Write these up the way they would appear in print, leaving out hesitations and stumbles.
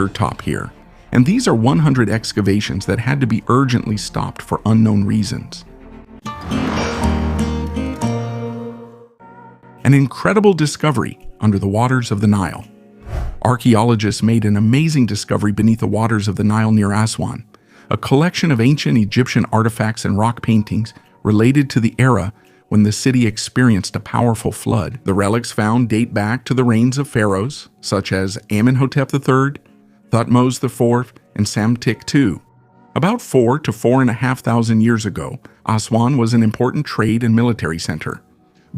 structure top here, and these are 100 excavations that had to be urgently stopped for unknown reasons. An incredible discovery under the waters of the Nile. Archaeologists made an amazing discovery beneath the waters of the Nile near Aswan, a collection of ancient Egyptian artifacts and rock paintings related to the era when the city experienced a powerful flood. The relics found date back to the reigns of pharaohs, such as Amenhotep III, Thutmose IV, and Psamtik II. About 4 to 4,500 years ago, Aswan was an important trade and military center.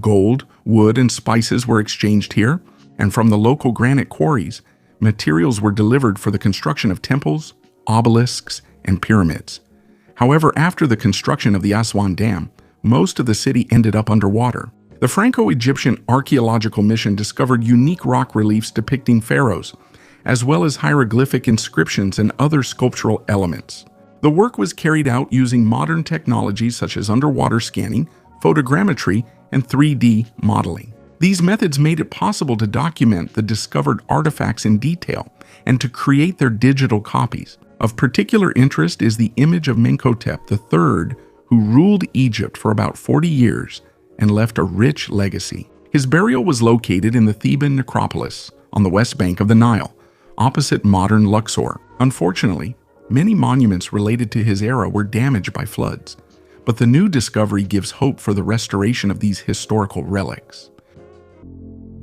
Gold, wood, and spices were exchanged here, and from the local granite quarries, materials were delivered for the construction of temples, obelisks, and pyramids. However, after the construction of the Aswan Dam, most of the city ended up underwater. The Franco-Egyptian Archaeological Mission discovered unique rock reliefs depicting pharaohs, as well as hieroglyphic inscriptions and other sculptural elements. The work was carried out using modern technologies such as underwater scanning, photogrammetry, and 3D modeling. These methods made it possible to document the discovered artifacts in detail and to create their digital copies. Of particular interest is the image of Menhotep III, who ruled Egypt for about 40 years and left a rich legacy. His burial was located in the Theban necropolis on the west bank of the Nile, opposite modern Luxor. Unfortunately, many monuments related to his era were damaged by floods, but the new discovery gives hope for the restoration of these historical relics.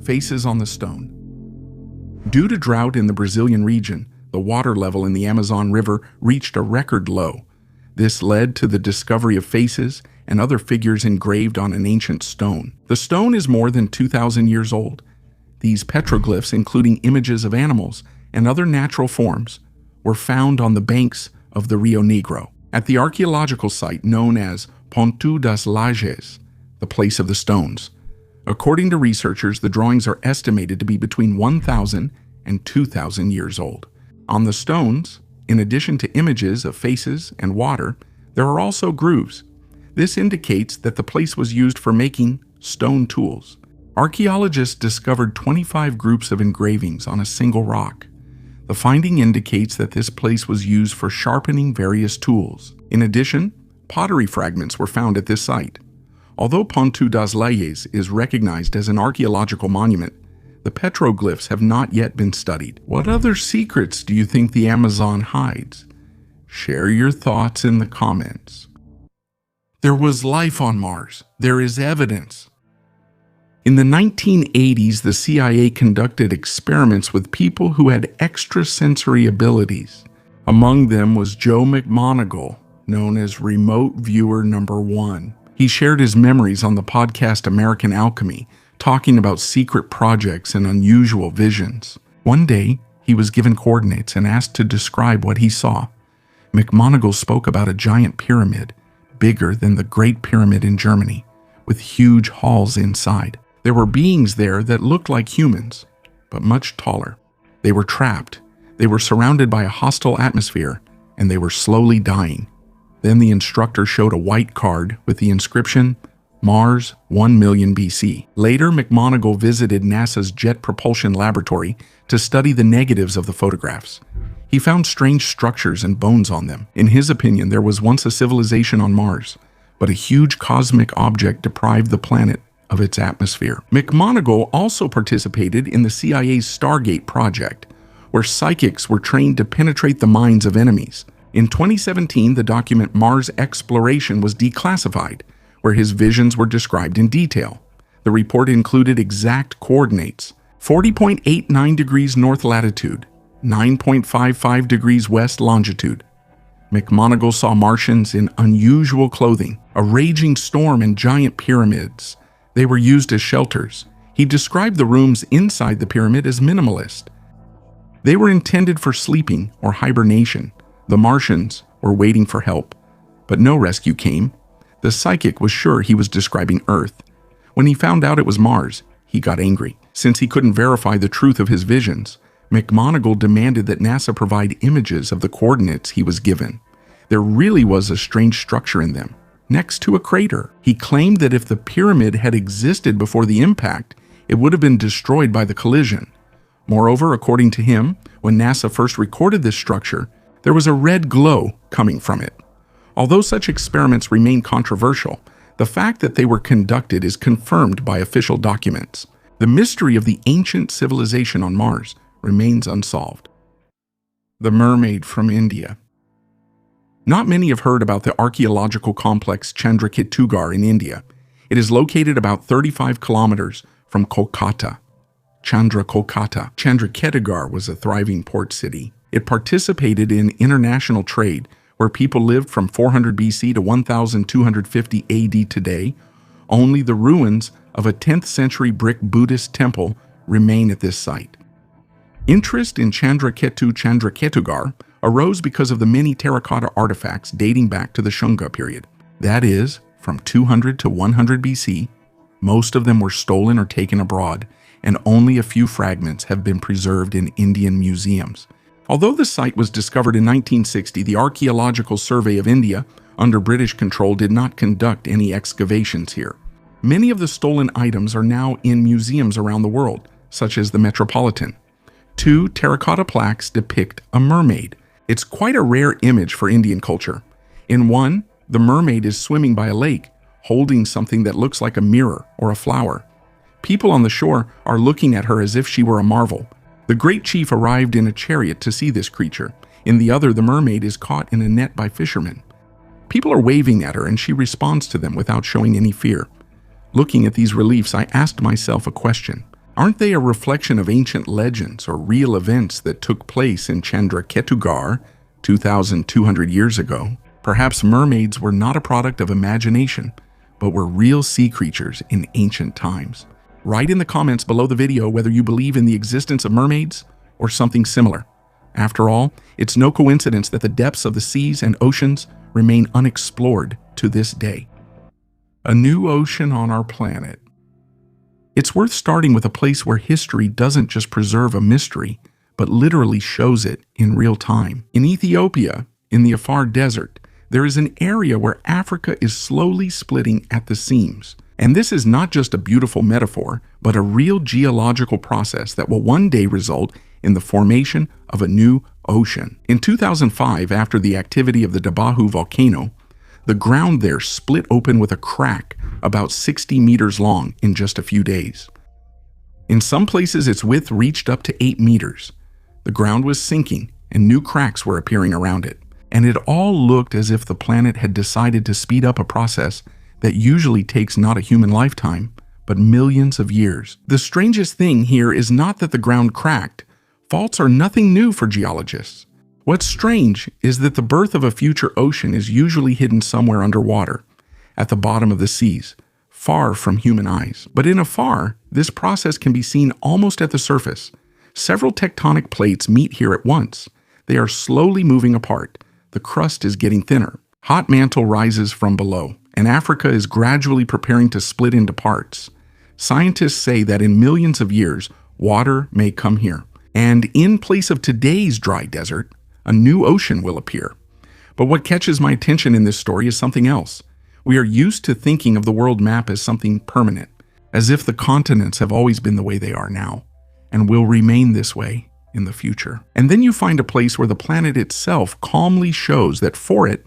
Faces on the stone. Due to drought in the Brazilian region, the water level in the Amazon River reached a record low. This led to the discovery of faces and other figures engraved on an ancient stone. The stone is more than 2,000 years old. These petroglyphs, including images of animals and other natural forms, were found on the banks of the Rio Negro, at the archaeological site known as Ponto das Lajes, the place of the stones. According to researchers, the drawings are estimated to be between 1,000 and 2,000 years old. On the stones, in addition to images of faces and water, there are also grooves. This indicates that the place was used for making stone tools. Archaeologists discovered 25 groups of engravings on a single rock. The finding indicates that this place was used for sharpening various tools. In addition, pottery fragments were found at this site. Although Ponto das Lajes is recognized as an archaeological monument, the petroglyphs have not yet been studied. What other secrets do you think the Amazon hides? Share your thoughts in the comments. There was life on Mars. There is evidence. In the 1980s, the CIA conducted experiments with people who had extrasensory abilities. Among them was Joe McMoneagle, known as Remote Viewer Number 1. He shared his memories on the podcast American Alchemy, talking about secret projects and unusual visions. One day, he was given coordinates and asked to describe what he saw. McMoneagle spoke about a giant pyramid, bigger than the Great Pyramid in Germany, with huge halls inside. There were beings there that looked like humans, but much taller. They were trapped. They were surrounded by a hostile atmosphere, and they were slowly dying. Then the instructor showed a white card with the inscription, Mars 1 million BC. Later, McMoneagle visited NASA's Jet Propulsion Laboratory to study the negatives of the photographs. He found strange structures and bones on them. In his opinion, there was once a civilization on Mars, but a huge cosmic object deprived the planet of its atmosphere. McMoneagle also participated in the CIA's Stargate project, where psychics were trained to penetrate the minds of enemies. In 2017, the document Mars Exploration was declassified, where his visions were described in detail. The report included exact coordinates: 40.89 degrees north latitude, 9.55 degrees west longitude. McMoneagle saw Martians in unusual clothing, a raging storm, and giant pyramids. They were used as shelters. He described the rooms inside the pyramid as minimalist. They were intended for sleeping or hibernation. The Martians were waiting for help, but no rescue came. The psychic was sure he was describing Earth. When he found out it was Mars, he got angry. Since he couldn't verify the truth of his visions, McMoneagle demanded that NASA provide images of the coordinates he was given. There really was a strange structure in them, next to a crater. He claimed that if the pyramid had existed before the impact, it would have been destroyed by the collision. Moreover, according to him, When NASA first recorded this structure, there was a red glow coming from it. Although such experiments remain controversial, the fact that they were conducted is confirmed by official documents. The mystery of the ancient civilization on Mars remains unsolved. The mermaid from India. Not many have heard about the archaeological complex Chandraketugarh in India. It is located about 35 kilometers from Kolkata. Chandraketugarh was a thriving port city. It participated in international trade where people lived from 400 BC to 1250 AD today. Only the ruins of a 10th century brick Buddhist temple remain at this site. Interest in Chandraketugarh arose because of the many terracotta artifacts dating back to the Shunga period. That is, from 200 to 100 BC, most of them were stolen or taken abroad, and only a few fragments have been preserved in Indian museums. Although the site was discovered in 1960, the Archaeological Survey of India, under British control, did not conduct any excavations here. Many of the stolen items are now in museums around the world, such as the Metropolitan. 2 terracotta plaques depict a mermaid. It's quite a rare image for Indian culture. In one, the mermaid is swimming by a lake, holding something that looks like a mirror or a flower. People on the shore are looking at her as if she were a marvel. The great chief arrived in a chariot to see this creature. In the other, the mermaid is caught in a net by fishermen. People are waving at her and she responds to them without showing any fear. Looking at these reliefs, I asked myself a question. Aren't they a reflection of ancient legends or real events that took place in Chandraketugarh 2,200 years ago? Perhaps mermaids were not a product of imagination, but were real sea creatures in ancient times. Write in the comments below the video whether you believe in the existence of mermaids or something similar. After all, it's no coincidence that the depths of the seas and oceans remain unexplored to this day. A new ocean on our planet. It's worth starting with a place where history doesn't just preserve a mystery, but literally shows it in real time. In Ethiopia, in the Afar Desert, there is an area where Africa is slowly splitting at the seams. And this is not just a beautiful metaphor, but a real geological process that will one day result in the formation of a new ocean. In 2005, after the activity of the Dabahu volcano, the ground there split open with a crack about 60 meters long in just a few days. In some places, its width reached up to 8 meters. The ground was sinking and new cracks were appearing around it. And it all looked as if the planet had decided to speed up a process that usually takes not a human lifetime, but millions of years. The strangest thing here is not that the ground cracked. Faults are nothing new for geologists. What's strange is that the birth of a future ocean is usually hidden somewhere underwater, at the bottom of the seas, far from human eyes. But in Afar, this process can be seen almost at the surface. Several tectonic plates meet here at once. They are slowly moving apart. The crust is getting thinner. Hot mantle rises from below, and Africa is gradually preparing to split into parts. Scientists say that in millions of years, water may come here. And in place of today's dry desert, a new ocean will appear. But what catches my attention in this story is something else. We are used to thinking of the world map as something permanent, as if the continents have always been the way they are now, and will remain this way in the future. And then you find a place where the planet itself calmly shows that for it,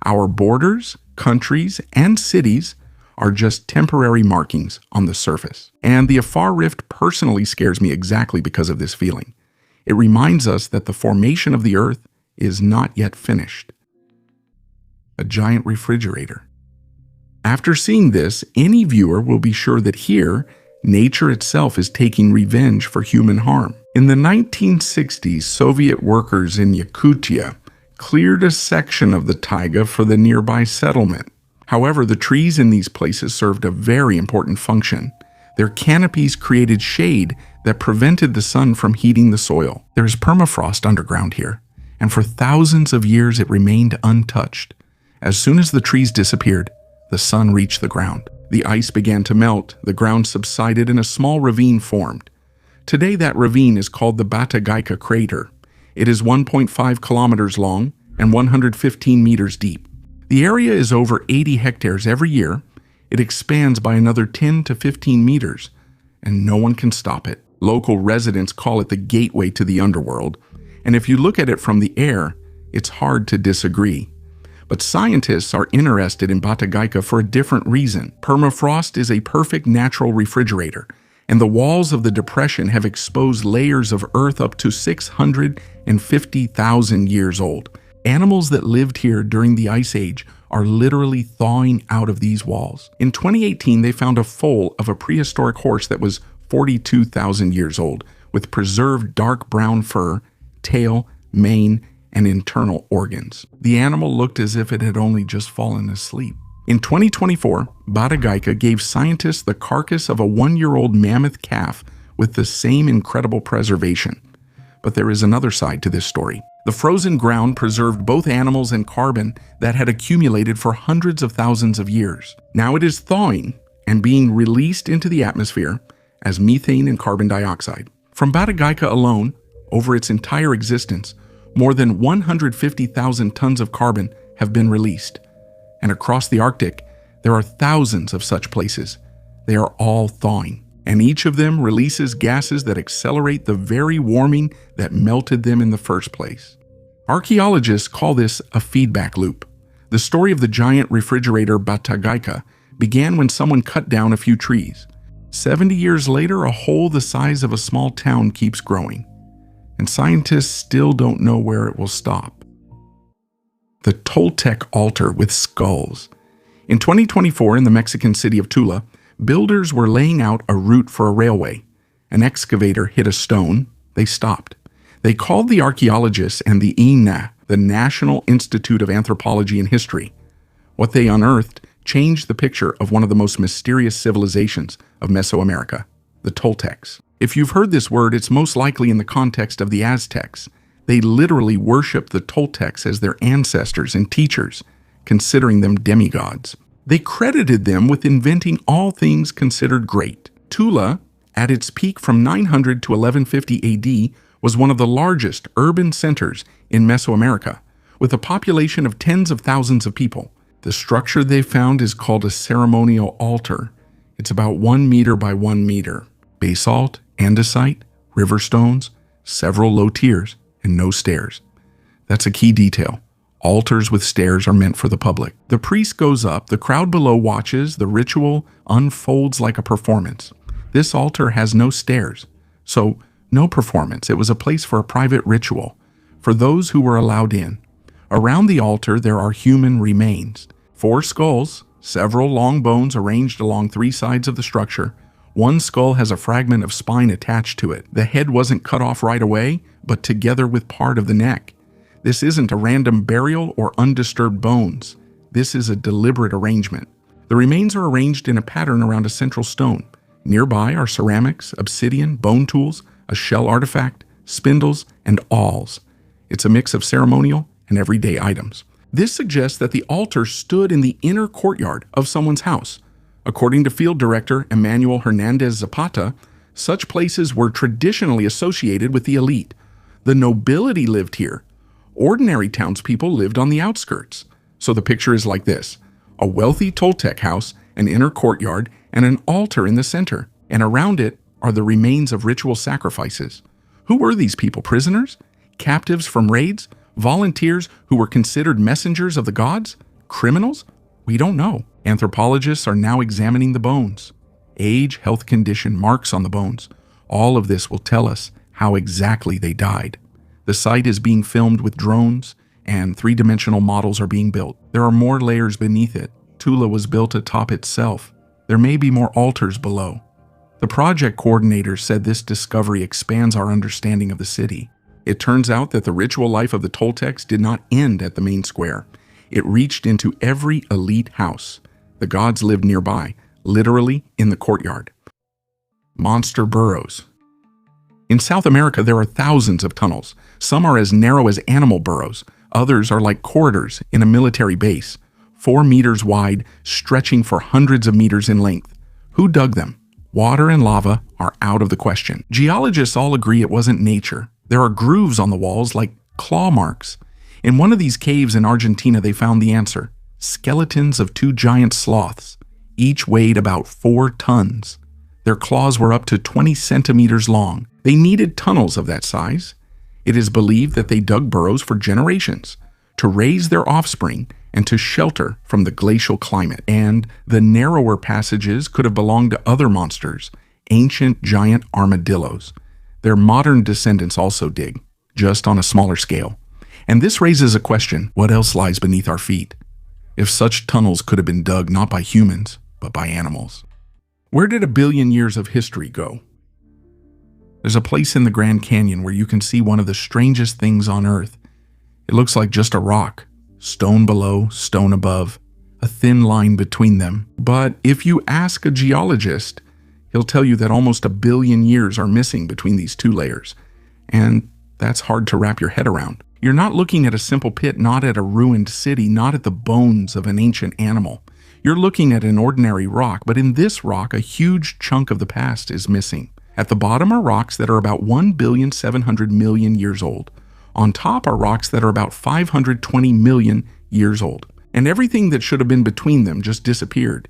our borders, countries, and cities are just temporary markings on the surface. And the Afar Rift personally scares me exactly because of this feeling. It reminds us that the formation of the Earth is not yet finished. A giant refrigerator. After seeing this, any viewer will be sure that here, nature itself is taking revenge for human harm. In the 1960s, Soviet workers in Yakutia cleared a section of the taiga for the nearby settlement. However, the trees in these places served a very important function. Their canopies created shade that prevented the sun from heating the soil. There is permafrost underground here, and for thousands of years it remained untouched. As soon as the trees disappeared, the sun reached the ground. The ice began to melt, the ground subsided, and a small ravine formed. Today that ravine is called the Batagaika crater. It is 1.5 kilometers long and 115 meters deep. The area is over 80 hectares every year. It expands by another 10 to 15 meters, and no one can stop it. Local residents call it the gateway to the underworld. And if you look at it from the air, it's hard to disagree. But scientists are interested in Batagaica for a different reason. Permafrost is a perfect natural refrigerator, and the walls of the depression have exposed layers of earth up to 650,000 years old. Animals that lived here during the Ice Age are literally thawing out of these walls. In 2018, they found a foal of a prehistoric horse that was 42,000 years old, with preserved dark brown fur, tail, mane, and internal organs. The animal looked as if it had only just fallen asleep. In 2024, Batagaica gave scientists the carcass of a 1-year-old mammoth calf with the same incredible preservation. But there is another side to this story. The frozen ground preserved both animals and carbon that had accumulated for hundreds of thousands of years. Now it is thawing and being released into the atmosphere as methane and carbon dioxide. From Batagaica alone, over its entire existence, more than 150,000 tons of carbon have been released. And across the Arctic, there are thousands of such places. They are all thawing, and each of them releases gases that accelerate the very warming that melted them in the first place. Archaeologists call this a feedback loop. The story of the giant refrigerator Batagaica began when someone cut down a few trees. 70 years later, a hole the size of a small town keeps growing, and scientists still don't know where it will stop. The Toltec altar with skulls. In 2024, in the Mexican city of Tula, builders were laying out a route for a railway. An excavator hit a stone. They stopped. They called the archaeologists and the INA, the National Institute of Anthropology and History. What they unearthed changed the picture of one of the most mysterious civilizations of Mesoamerica, the Toltecs. If you've heard this word, it's most likely in the context of the Aztecs. They literally worshipped the Toltecs as their ancestors and teachers, considering them demigods. They credited them with inventing all things considered great. Tula, at its peak from 900 to 1150 AD, was one of the largest urban centers in Mesoamerica, with a population of tens of thousands of people. The structure they found is called a ceremonial altar. It's about 1 meter by 1 meter. Basalt, andesite, river stones, several low tiers, and no stairs. That's a key detail. Altars with stairs are meant for the public. The priest goes up, the crowd below watches, the ritual unfolds like a performance. This altar has no stairs, so no performance. It was a place for a private ritual, for those who were allowed in. Around the altar there are human remains. 4 skulls, several long bones arranged along 3 sides of the structure. One skull has a fragment of spine attached to it. The head wasn't cut off right away, but together with part of the neck. This isn't a random burial or undisturbed bones. This is a deliberate arrangement. The remains are arranged in a pattern around a central stone. Nearby are ceramics, obsidian, bone tools, a shell artifact, spindles, and awls. It's a mix of ceremonial and everyday items. This suggests that the altar stood in the inner courtyard of someone's house. According to field director Emmanuel Hernandez Zapata, such places were traditionally associated with the elite. The nobility lived here. Ordinary townspeople lived on the outskirts. So the picture is like this: a wealthy Toltec house, an inner courtyard, and an altar in the center. And around it are the remains of ritual sacrifices. Who were these people? Prisoners? Captives from raids? Volunteers who were considered messengers of the gods? Criminals? We don't know. Anthropologists are now examining the bones. Age, health condition, marks on the bones. All of this will tell us how exactly they died. The site is being filmed with drones, and 3-dimensional models are being built. There are more layers beneath it. Tula was built atop itself. There may be more altars below. The project coordinator said this discovery expands our understanding of the city. It turns out that the ritual life of the Toltecs did not end at the main square. It reached into every elite house. The gods lived nearby, literally in the courtyard. Monster burrows. In South America, there are thousands of tunnels. Some are as narrow as animal burrows. Others are like corridors in a military base, 4 meters wide, stretching for hundreds of meters in length. Who dug them? Water and lava are out of the question. Geologists all agree it wasn't nature. There are grooves on the walls like claw marks. In one of these caves in Argentina, they found the answer: skeletons of 2 giant sloths. Each weighed about 4 tons. Their claws were up to 20 centimeters long. They needed tunnels of that size. It is believed that they dug burrows for generations to raise their offspring and to shelter from the glacial climate. And the narrower passages could have belonged to other monsters, ancient giant armadillos. Their modern descendants also dig, just on a smaller scale. And this raises a question: what else lies beneath our feet? If such tunnels could have been dug not by humans, but by animals. Where did a billion years of history go? There's a place in the Grand Canyon where you can see one of the strangest things on Earth. It looks like just a rock, stone below, stone above, a thin line between them. But if you ask a geologist, he'll tell you that almost a billion years are missing between these two layers. And that's hard to wrap your head around. You're not looking at a simple pit, not at a ruined city, not at the bones of an ancient animal. You're looking at an ordinary rock, but in this rock, a huge chunk of the past is missing. At the bottom are rocks that are about 1,700,000,000 years old. On top are rocks that are about 520 million years old. And everything that should have been between them just disappeared.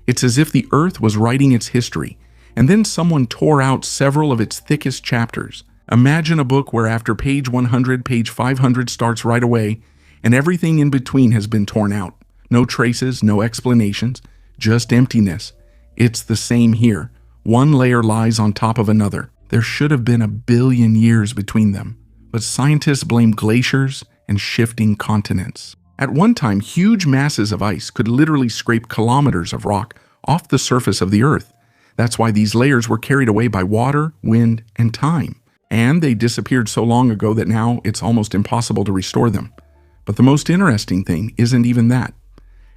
It's as if the Earth was writing its history, and then someone tore out several of its thickest chapters. Imagine a book where after page 100, page 500 starts right away, and everything in between has been torn out. No traces, no explanations, just emptiness. It's the same here. One layer lies on top of another. There should have been a billion years between them, but scientists blame glaciers and shifting continents. At one time, huge masses of ice could literally scrape kilometers of rock off the surface of the Earth. That's why these layers were carried away by water, wind, and time. And they disappeared so long ago that now it's almost impossible to restore them. But the most interesting thing isn't even that.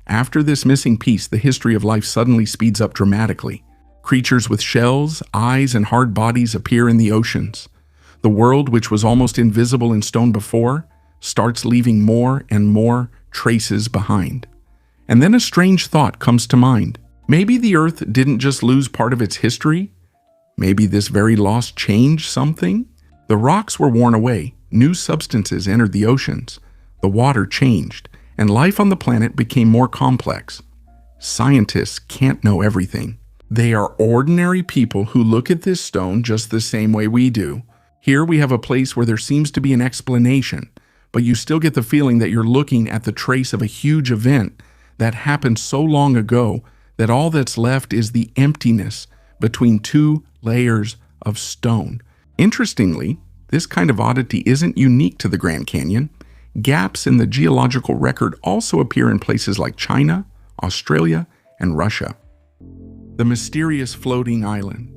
After this missing piece, the history of life suddenly speeds up dramatically. Creatures with shells, eyes, and hard bodies appear in the oceans. The world, which was almost invisible in stone before, starts leaving more and more traces behind. And then a strange thought comes to mind. Maybe the Earth didn't just lose part of its history. Maybe this very loss changed something? The rocks were worn away, new substances entered the oceans, the water changed, and life on the planet became more complex. Scientists can't know everything. They are ordinary people who look at this stone just the same way we do. Here we have a place where there seems to be an explanation, but you still get the feeling that you're looking at the trace of a huge event that happened so long ago that all that's left is the emptiness between two layers of stone. Interestingly, this kind of oddity isn't unique to the Grand Canyon. Gaps in the geological record also appear in places like China, Australia, and Russia. The mysterious floating island.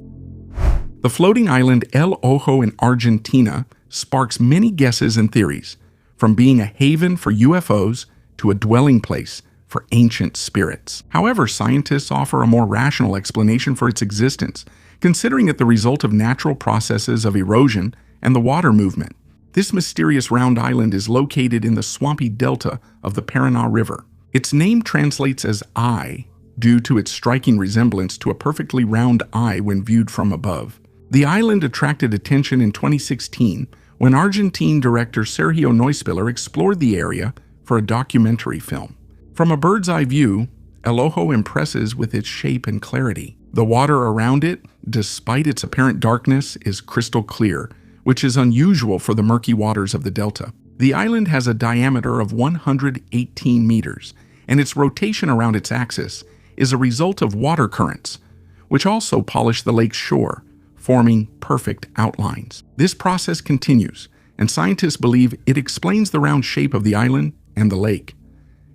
The floating island El Ojo in Argentina sparks many guesses and theories, from being a haven for UFOs to a dwelling place for ancient spirits. However, scientists offer a more rational explanation for its existence, considering it the result of natural processes of erosion and the water movement. This mysterious round island is located in the swampy delta of the Paraná River. Its name translates as eye, due to its striking resemblance to a perfectly round eye when viewed from above. The island attracted attention in 2016 when Argentine director Sergio Neuspiller explored the area for a documentary film. From a bird's-eye view, El Ojo impresses with its shape and clarity. The water around it, despite its apparent darkness, is crystal clear, which is unusual for the murky waters of the delta. The island has a diameter of 118 meters, and its rotation around its axis is a result of water currents, which also polish the lake's shore, forming perfect outlines. This process continues, and scientists believe it explains the round shape of the island and the lake.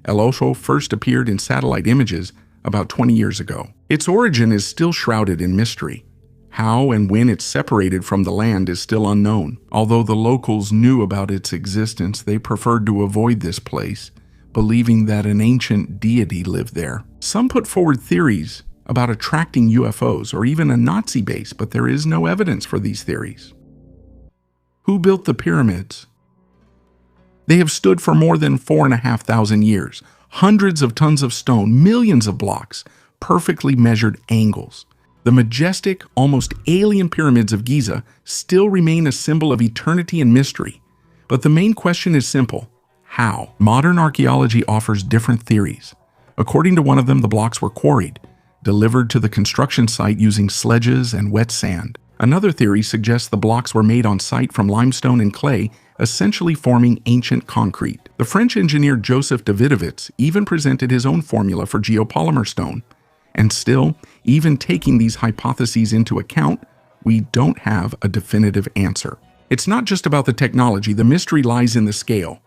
El Ojo first appeared in satellite images about 20 years ago. Its origin is still shrouded in mystery. How and when it separated from the land is still unknown. Although the locals knew about its existence, they preferred to avoid this place, believing that an ancient deity lived there. Some put forward theories about attracting UFOs or even a Nazi base, but there is no evidence for these theories. Who built the pyramids? They have stood for more than 4,500 years, hundreds of tons of stone, millions of blocks, perfectly measured angles. The majestic, almost alien pyramids of Giza still remain a symbol of eternity and mystery. But the main question is simple: how? Modern archaeology offers different theories. According to one of them, the blocks were quarried, delivered to the construction site using sledges and wet sand. Another theory suggests the blocks were made on site from limestone and clay, essentially forming ancient concrete. The French engineer Joseph Davidovits even presented his own formula for geopolymer stone. And still, even taking these hypotheses into account, we don't have a definitive answer. It's not just about the technology, the mystery lies in the scale.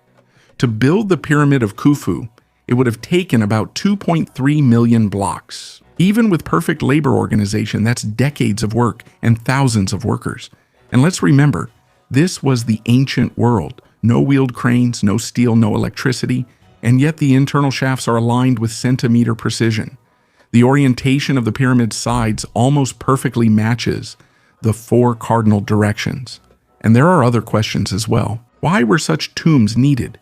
To build the Pyramid of Khufu, it would have taken about 2.3 million blocks. Even with perfect labor organization, that's decades of work and thousands of workers. And let's remember, this was the ancient world. No wheeled cranes, no steel, no electricity, and yet the internal shafts are aligned with centimeter precision. The orientation of the pyramid's sides almost perfectly matches the 4 cardinal directions. And there are other questions as well. Why were such tombs needed?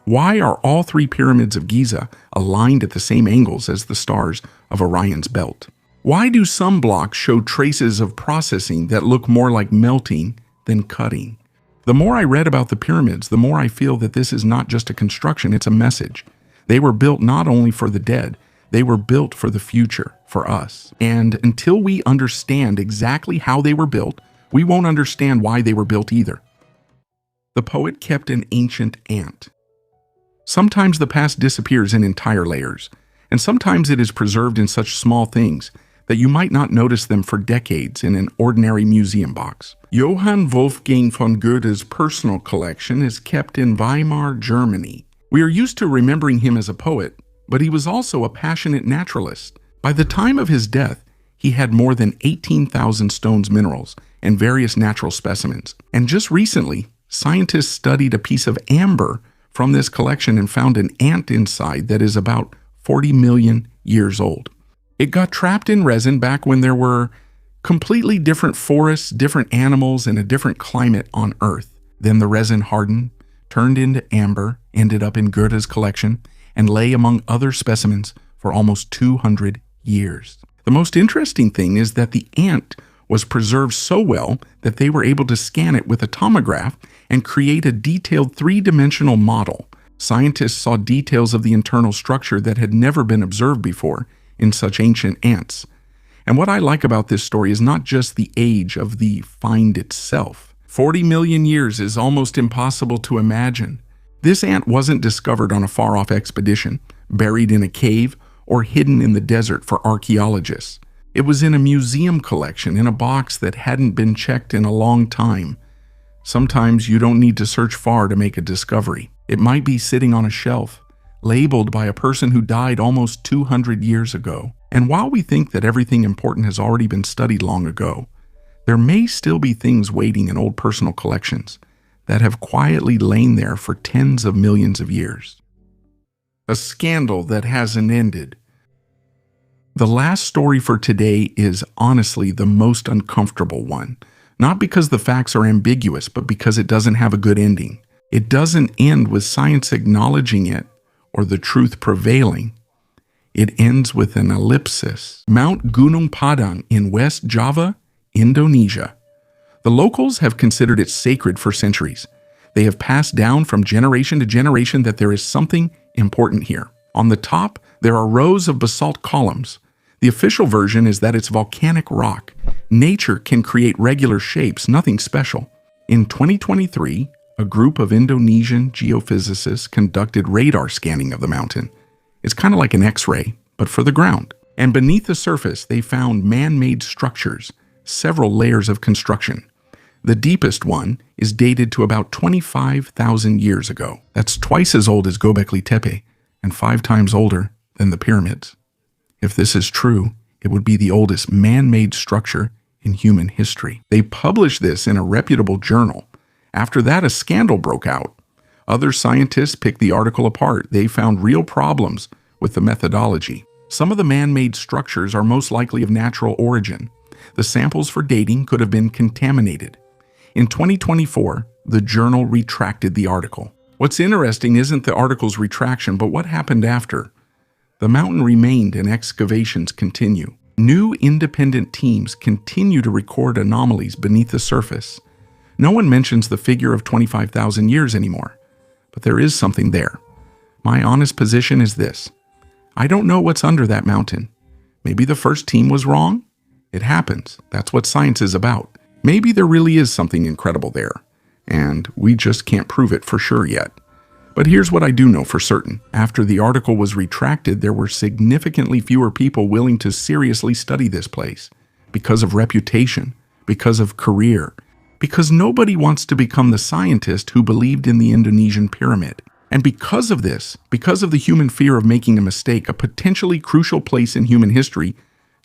Why are all 3 pyramids of Giza aligned at the same angles as the stars of Orion's belt? Why do some blocks show traces of processing that look more like melting than cutting? The more I read about the pyramids, the more I feel that this is not just a construction, it's a message. They were built not only for the dead, they were built for the future, for us. And until we understand exactly how they were built, we won't understand why they were built either. The poet kept an ancient ant. Sometimes the past disappears in entire layers, and sometimes it is preserved in such small things that you might not notice them for decades in an ordinary museum box. Johann Wolfgang von Goethe's personal collection is kept in Weimar, Germany. We are used to remembering him as a poet, but he was also a passionate naturalist. By the time of his death, he had more than 18,000 stones minerals and various natural specimens. And just recently, scientists studied a piece of amber from this collection and found an ant inside that is about 40 million years old. It got trapped in resin back when there were completely different forests, different animals, and a different climate on Earth. Then the resin hardened, turned into amber, ended up in Goethe's collection, and lay among other specimens for almost 200 years. The most interesting thing is that the ant was preserved so well that they were able to scan it with a tomograph and create a detailed 3-dimensional model. Scientists saw details of the internal structure that had never been observed before in such ancient ants. And what I like about this story is not just the age of the find itself. 40 million years is almost impossible to imagine. This ant wasn't discovered on a far-off expedition, buried in a cave, or hidden in the desert for archaeologists. It was in a museum collection in a box that hadn't been checked in a long time. Sometimes you don't need to search far to make a discovery. It might be sitting on a shelf, labeled by a person who died almost 200 years ago. And while we think that everything important has already been studied long ago, there may still be things waiting in old personal collections that have quietly lain there for tens of millions of years. A scandal that hasn't ended. The last story for today is honestly the most uncomfortable one, not because the facts are ambiguous, but because it doesn't have a good ending. It doesn't end with science acknowledging it or the truth prevailing. It ends with an ellipsis. Mount Gunung Padang in West Java, Indonesia. The locals have considered it sacred for centuries. They have passed down from generation to generation that there is something important here. On the top, there are rows of basalt columns. The official version is that it's volcanic rock. Nature can create regular shapes, nothing special. In 2023, a group of Indonesian geophysicists conducted radar scanning of the mountain. It's kind of like an X-ray, but for the ground. And beneath the surface, they found man-made structures, several layers of construction. The deepest one is dated to about 25,000 years ago. That's twice as old as Göbekli Tepe and 5 times older than the pyramids. If this is true, it would be the oldest man-made structure in human history. They published this in a reputable journal. After that, a scandal broke out. Other scientists picked the article apart. They found real problems with the methodology. Some of the man-made structures are most likely of natural origin. The samples for dating could have been contaminated. In 2024, the journal retracted the article. What's interesting isn't the article's retraction, but what happened after. The mountain remained and excavations continue. New independent teams continue to record anomalies beneath the surface. No one mentions the figure of 25,000 years anymore, but there is something there. My honest position is this. I don't know what's under that mountain. Maybe the first team was wrong? It happens. That's what science is about. Maybe there really is something incredible there, and we just can't prove it for sure yet. But here's what I do know for certain. After the article was retracted, there were significantly fewer people willing to seriously study this place because of reputation, because of career, because nobody wants to become the scientist who believed in the Indonesian pyramid. And because of this, because of the human fear of making a mistake, a potentially crucial place in human history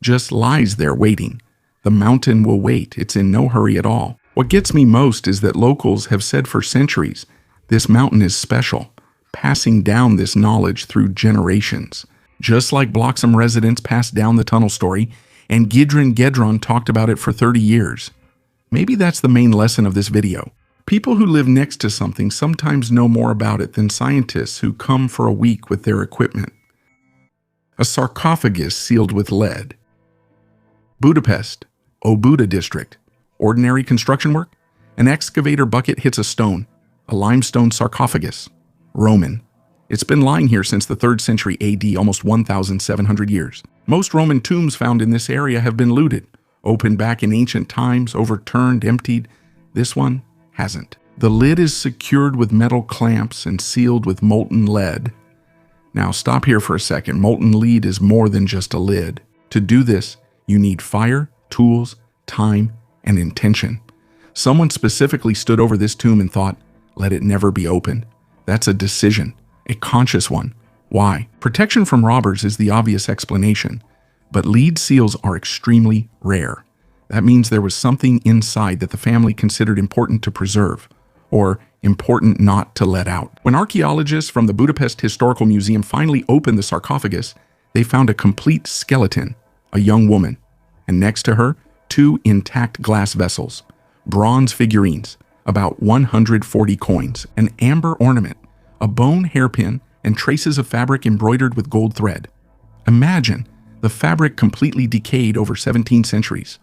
just lies there waiting. The mountain will wait. It's in no hurry at all. What gets me most is that locals have said for centuries, this mountain is special, passing down this knowledge through generations. Just like Bloxham residents passed down the tunnel story, and Gidron Gedron talked about it for 30 years. Maybe that's the main lesson of this video. People who live next to something sometimes know more about it than scientists who come for a week with their equipment. A sarcophagus sealed with lead. Budapest, Óbuda district. Ordinary construction work? An excavator bucket hits a stone. A limestone sarcophagus. Roman. It's been lying here since the 3rd century AD, almost 1,700 years. Most Roman tombs found in this area have been looted, opened back in ancient times, overturned, emptied. This one hasn't. The lid is secured with metal clamps and sealed with molten lead. Now stop here for a second. Molten lead is more than just a lid. To do this, you need fire, tools, time, and intention. Someone specifically stood over this tomb and thought, let it never be opened. That's a decision, a conscious one. Why? Protection from robbers is the obvious explanation, but lead seals are extremely rare. That means there was something inside that the family considered important to preserve, or important not to let out. When archaeologists from the Budapest Historical Museum finally opened the sarcophagus, they found a complete skeleton, a young woman, and next to her, 2 intact glass vessels, bronze figurines, about 140 coins, an amber ornament, a bone hairpin, and traces of fabric embroidered with gold thread. Imagine, the fabric completely decayed over 17 centuries.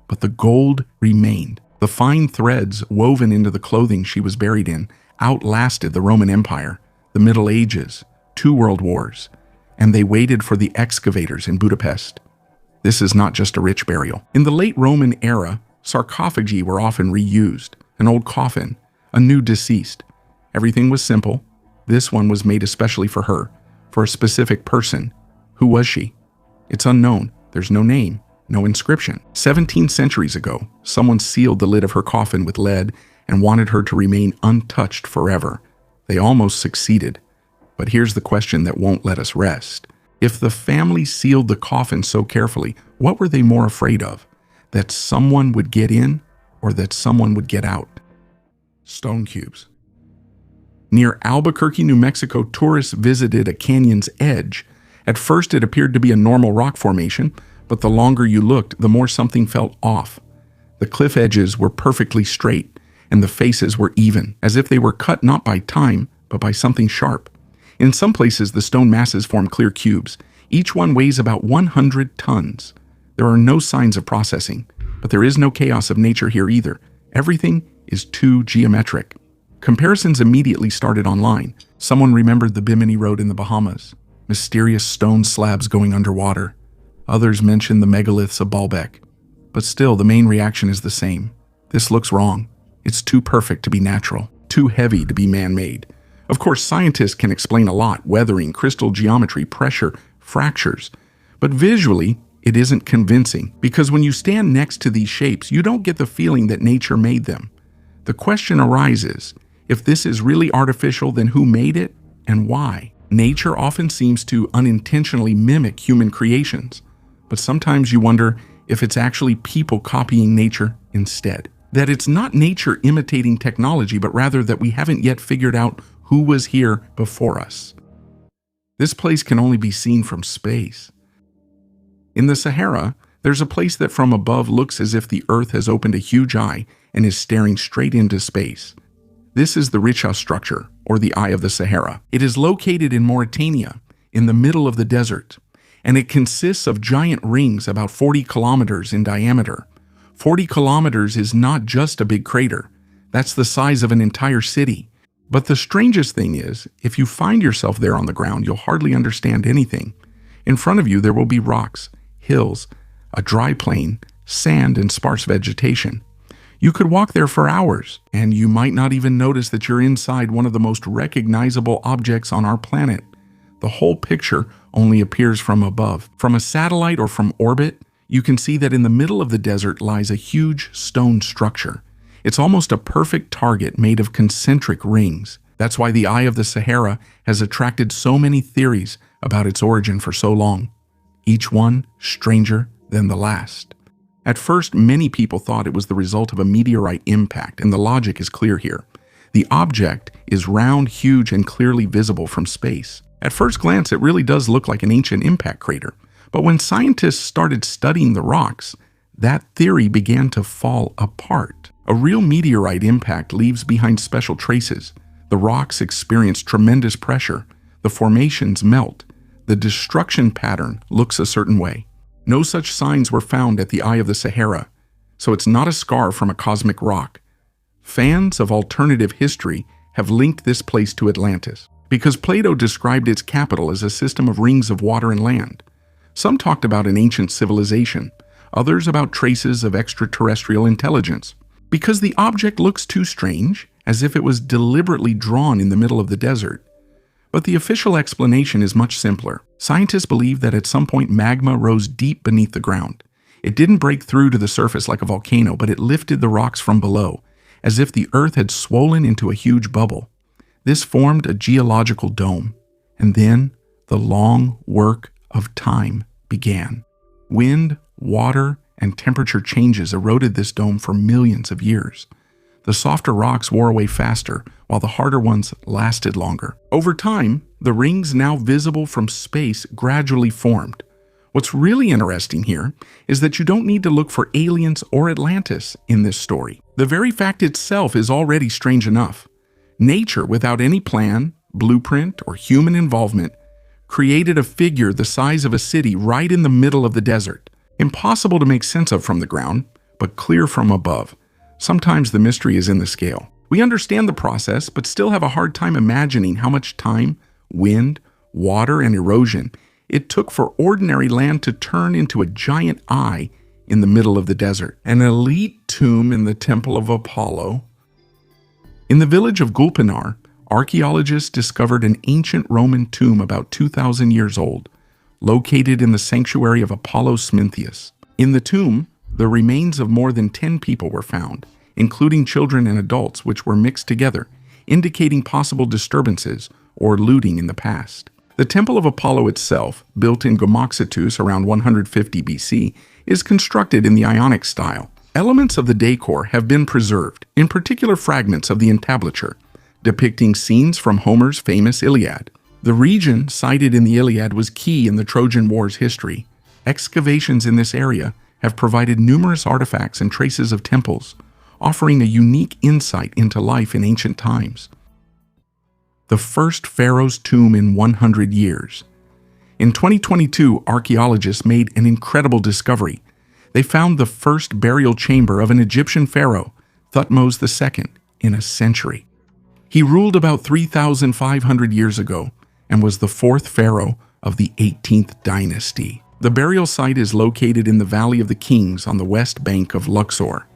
But the gold remained. The fine threads woven into the clothing she was buried in outlasted the Roman Empire, the Middle Ages, 2 world wars, and they waited for the excavators in Budapest. This is not just a rich burial. In the late Roman era, sarcophagi were often reused. An old coffin, a new deceased. Everything was simple. This one was made especially for her, for a specific person. Who was she? It's unknown. There's no name. No inscription. 17 centuries ago, someone sealed the lid of her coffin with lead and wanted her to remain untouched forever. They almost succeeded. But here's the question that won't let us rest. If the family sealed the coffin so carefully, what were they more afraid of? That someone would get in or that someone would get out? Stone cubes. Near Albuquerque, New Mexico, tourists visited a canyon's edge. At first, it appeared to be a normal rock formation, but the longer you looked, the more something felt off. The cliff edges were perfectly straight, and the faces were even, as if they were cut not by time, but by something sharp. In some places, the stone masses form clear cubes. Each one weighs about 100 tons. There are no signs of processing, but there is no chaos of nature here either. Everything is too geometric. Comparisons immediately started online. Someone remembered the Bimini Road in the Bahamas, mysterious stone slabs going underwater. Others mentioned the megaliths of Baalbek. But still, the main reaction is the same. This looks wrong. It's too perfect to be natural, too heavy to be man-made. Of course, scientists can explain a lot, weathering, crystal geometry, pressure, fractures. But visually, it isn't convincing, because when you stand next to these shapes, you don't get the feeling that nature made them. The question arises, if this is really artificial, then who made it and why? Nature often seems to unintentionally mimic human creations. But sometimes you wonder if it's actually people copying nature instead. That it's not nature imitating technology, but rather that we haven't yet figured out who was here before us. This place can only be seen from space. In the Sahara, there's a place that from above looks as if the Earth has opened a huge eye and is staring straight into space. This is the Richa structure, or the Eye of the Sahara. It is located in Mauritania, in the middle of the desert, and it consists of giant rings about 40 kilometers in diameter. 40 kilometers is not just a big crater. That's the size of an entire city. But the strangest thing is, if you find yourself there on the ground, you'll hardly understand anything. In front of you, there will be rocks, hills, a dry plain, sand, and sparse vegetation. You could walk there for hours, and you might not even notice that you're inside one of the most recognizable objects on our planet. The whole picture only appears from above. From a satellite or from orbit, you can see that in the middle of the desert lies a huge stone structure. It's almost a perfect target made of concentric rings. That's why the Eye of the Sahara has attracted so many theories about its origin for so long, each one stranger than the last. At first, many people thought it was the result of a meteorite impact, and the logic is clear here. The object is round, huge, and clearly visible from space. At first glance, it really does look like an ancient impact crater. But when scientists started studying the rocks, that theory began to fall apart. A real meteorite impact leaves behind special traces. The rocks experience tremendous pressure. The formations melt. The destruction pattern looks a certain way. No such signs were found at the Eye of the Sahara, so it's not a scar from a cosmic rock. Fans of alternative history have linked this place to Atlantis, because Plato described its capital as a system of rings of water and land. Some talked about an ancient civilization, others about traces of extraterrestrial intelligence. Because the object looks too strange, as if it was deliberately drawn in the middle of the desert. But the official explanation is much simpler. Scientists believe that at some point magma rose deep beneath the ground. It didn't break through to the surface like a volcano, but it lifted the rocks from below, as if the earth had swollen into a huge bubble. This formed a geological dome, and then the long work of time began. Wind, water, and temperature changes eroded this dome for millions of years. The softer rocks wore away faster, while the harder ones lasted longer. Over time, the rings now visible from space gradually formed. What's really interesting here is that you don't need to look for aliens or Atlantis in this story. The very fact itself is already strange enough. Nature, without any plan, blueprint, or human involvement, created a figure the size of a city right in the middle of the desert. Impossible to make sense of from the ground, but clear from above. Sometimes the mystery is in the scale. We understand the process, but still have a hard time imagining how much time, wind, water, and erosion it took for ordinary land to turn into a giant eye in the middle of the desert. An elite tomb in the Temple of Apollo. In the village of Gulpinar, archaeologists discovered an ancient Roman tomb about 2,000 years old, located in the sanctuary of Apollo Smintheus. In the tomb, the remains of more than 10 people were found, including children and adults, which were mixed together, indicating possible disturbances or looting in the past. The Temple of Apollo itself, built in Gomoxetus around 150 BC, is constructed in the Ionic style. Elements of the decor have been preserved, in particular fragments of the entablature, depicting scenes from Homer's famous Iliad. The region cited in the Iliad was key in the Trojan War's history. Excavations in this area have provided numerous artifacts and traces of temples, offering a unique insight into life in ancient times. The first pharaoh's tomb in 100 years. In 2022, archaeologists made an incredible discovery. They found the first burial chamber of an Egyptian pharaoh, Thutmose II, in a century. He ruled about 3,500 years ago and was the fourth pharaoh of the 18th dynasty. The burial site is located in the Valley of the Kings on the west bank of Luxor,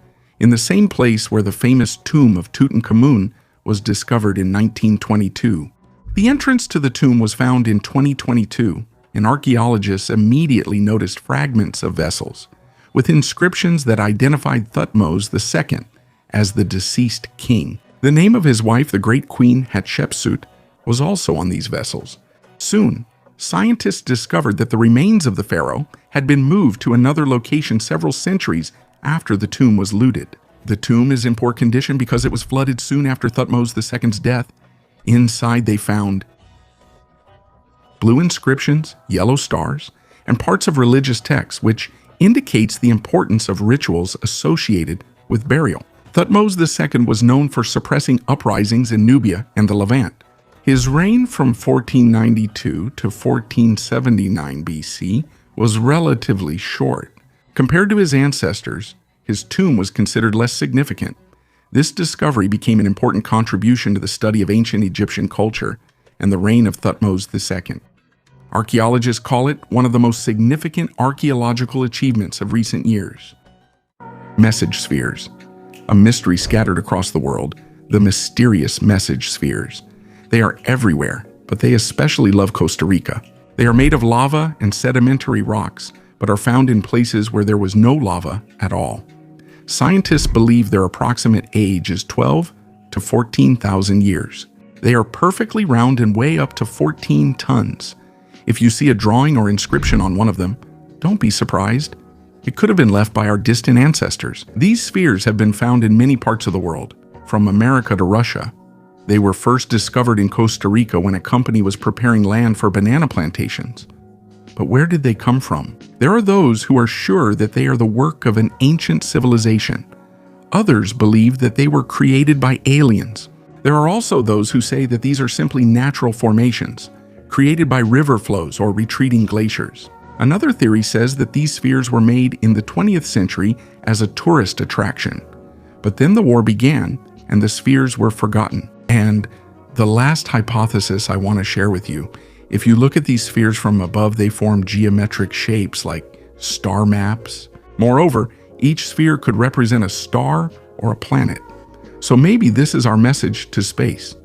in the same place where the famous tomb of Tutankhamun was discovered in 1922. The entrance to the tomb was found in 2022, and archaeologists immediately noticed fragments of vessels with inscriptions that identified Thutmose II as the deceased king. The name of his wife, the great queen Hatshepsut, was also on these vessels. Soon, scientists discovered that the remains of the pharaoh had been moved to another location several centuries after the tomb was looted. The tomb is in poor condition because it was flooded soon after Thutmose II's death. Inside they found blue inscriptions, yellow stars, and parts of religious texts, which indicates the importance of rituals associated with burial. Thutmose II was known for suppressing uprisings in Nubia and the Levant. His reign from 1492 to 1479 BC was relatively short. Compared to his ancestors, his tomb was considered less significant. This discovery became an important contribution to the study of ancient Egyptian culture and the reign of Thutmose II. Archaeologists call it one of the most significant archaeological achievements of recent years. Message spheres. a mystery scattered across the world, the mysterious message spheres. They are everywhere, but they especially love Costa Rica. They are made of lava and sedimentary rocks, but are found in places where there was no lava at all. Scientists believe their approximate age is 12 to 14,000 years. They are perfectly round and weigh up to 14 tons. If you see a drawing or inscription on one of them, don't be surprised. It could have been left by our distant ancestors. These spheres have been found in many parts of the world, from America to Russia. They were first discovered in Costa Rica when a company was preparing land for banana plantations. But where did they come from? There are those who are sure that they are the work of an ancient civilization. Others believe that they were created by aliens. There are also those who say that these are simply natural formations, created by river flows or retreating glaciers. Another theory says that these spheres were made in the 20th century as a tourist attraction. But then the war began, and the spheres were forgotten. And the last hypothesis I want to share with you, if you look at these spheres from above, they form geometric shapes like star maps. Moreover, each sphere could represent a star or a planet. So maybe this is our message to space.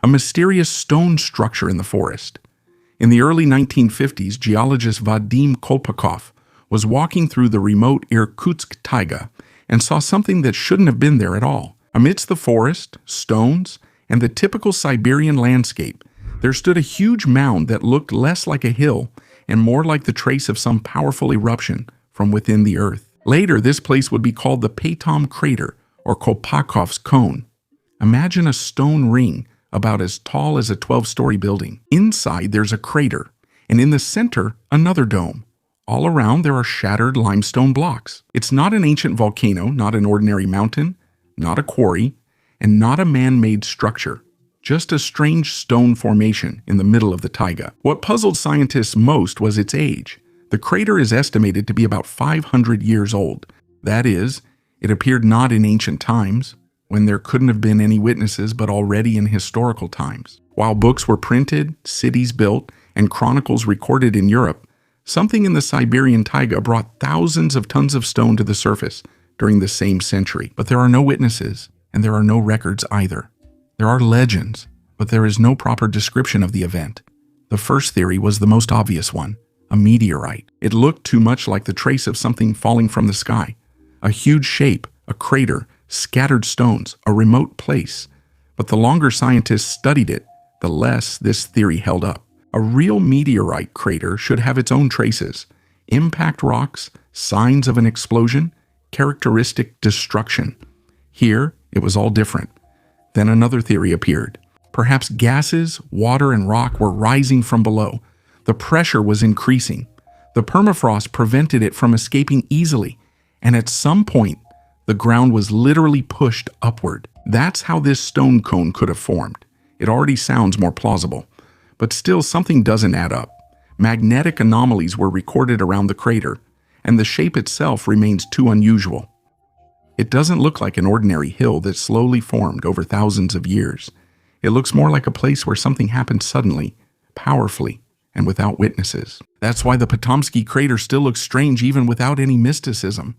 A mysterious stone structure in the forest. In the early 1950s, geologist Vadim Kolpakov was walking through the remote Irkutsk taiga and saw something that shouldn't have been there at all. Amidst the forest, stones, and the typical Siberian landscape, there stood a huge mound that looked less like a hill and more like the trace of some powerful eruption from within the earth. Later, this place would be called the Paytom Crater, or Kolpakov's Cone. Imagine a stone ring about as tall as a 12-story building. Inside, there's a crater, and in the center, another dome. All around, there are shattered limestone blocks. It's not an ancient volcano, not an ordinary mountain, not a quarry, and not a man-made structure. Just a strange stone formation in the middle of the taiga. What puzzled scientists most was its age. The crater is estimated to be about 500 years old. That is, it appeared not in ancient times, when there couldn't have been any witnesses, but already in historical times. While books were printed, cities built, and chronicles recorded in Europe, something in the Siberian taiga brought thousands of tons of stone to the surface during the same century. But there are no witnesses, and there are no records either. There are legends, but there is no proper description of the event. The first theory was the most obvious one, a meteorite. It looked too much like the trace of something falling from the sky. A huge shape, a crater, scattered stones, a remote place. But the longer scientists studied it, the less this theory held up. A real meteorite crater should have its own traces, impact rocks, signs of an explosion, characteristic destruction. Here, it was all different. Then another theory appeared. Perhaps gases, water, and rock were rising from below. The pressure was increasing. The permafrost prevented it from escaping easily, and at some point, the ground was literally pushed upward. That's how this stone cone could have formed. It already sounds more plausible. But still, something doesn't add up. Magnetic anomalies were recorded around the crater, and the shape itself remains too unusual. It doesn't look like an ordinary hill that slowly formed over thousands of years. It looks more like a place where something happened suddenly, powerfully, and without witnesses. That's why the Potomsky crater still looks strange even without any mysticism.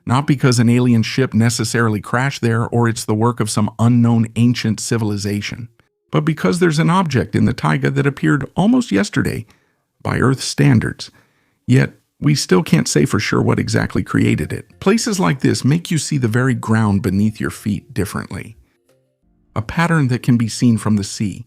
Not because an alien ship necessarily crashed there or it's the work of some unknown ancient civilization, but because there's an object in the taiga that appeared almost yesterday by Earth standards, yet we still can't say for sure what exactly created it. Places like this make you see the very ground beneath your feet differently. A pattern that can be seen from the sea.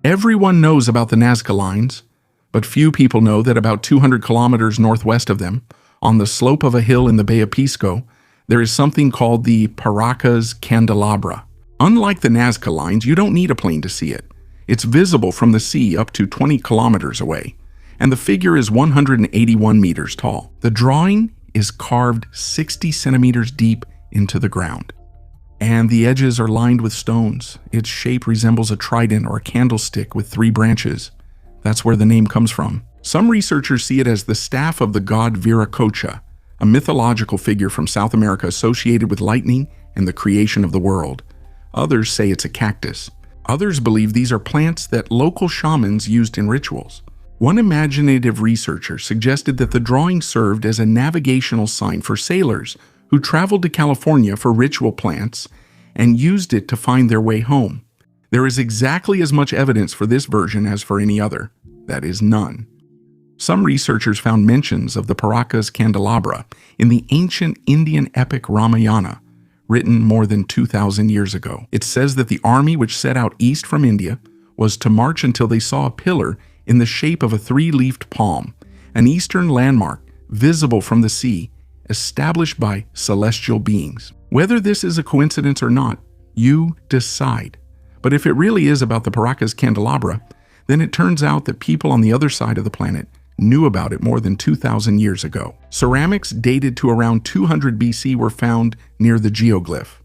Everyone knows about the Nazca Lines, but few people know that about 200 kilometers northwest of them, on the slope of a hill in the Bay of Pisco, there is something called the Paracas Candelabra. Unlike the Nazca Lines, you don't need a plane to see it. It's visible from the sea up to 20 kilometers away, and the figure is 181 meters tall. The drawing is carved 60 centimeters deep into the ground, and the edges are lined with stones. Its shape resembles a trident or a candlestick with 3 branches. That's where the name comes from. Some researchers see it as the staff of the god Viracocha, a mythological figure from South America associated with lightning and the creation of the world. Others say it's a cactus. Others believe these are plants that local shamans used in rituals. One imaginative researcher suggested that the drawing served as a navigational sign for sailors who traveled to California for ritual plants and used it to find their way home. There is exactly as much evidence for this version as for any other. That is, none. Some researchers found mentions of the Paracas candelabra in the ancient Indian epic Ramayana, written more than 2,000 years ago. It says that the army which set out east from India was to march until they saw a pillar in the shape of a three-leafed palm, an eastern landmark visible from the sea, established by celestial beings. Whether this is a coincidence or not, you decide. But if it really is about the Paracas candelabra, then it turns out that people on the other side of the planet knew about it more than 2,000 years ago. Ceramics dated to around 200 BC were found near the geoglyph,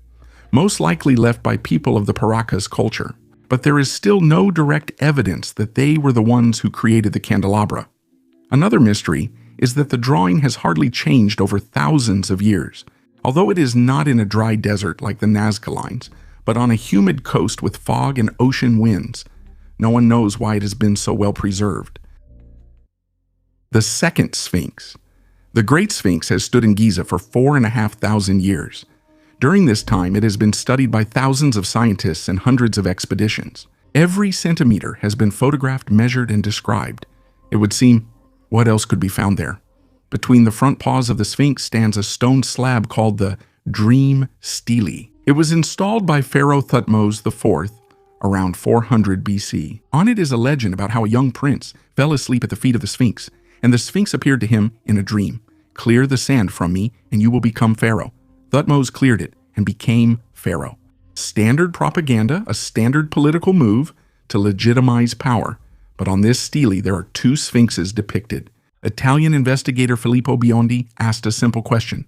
most likely left by people of the Paracas culture. But there is still no direct evidence that they were the ones who created the candelabra. Another mystery is that the drawing has hardly changed over thousands of years, although it is not in a dry desert like the Nazca lines, but on a humid coast with fog and ocean winds. No one knows why it has been so well preserved. The second Sphinx. The Great Sphinx has stood in Giza for 4,500 years. During this time, it has been studied by thousands of scientists and hundreds of expeditions. Every centimeter has been photographed, measured, and described. It would seem, what else could be found there? Between the front paws of the Sphinx stands a stone slab called the Dream Stele. It was installed by Pharaoh Thutmose IV around 400 BC. On it is a legend about how a young prince fell asleep at the feet of the Sphinx, and the Sphinx appeared to him in a dream. "Clear the sand from me, and you will become Pharaoh." Thutmose cleared it and became Pharaoh. Standard propaganda, a standard political move to legitimize power. But on this stele, there are two sphinxes depicted. Italian investigator Filippo Biondi asked a simple question.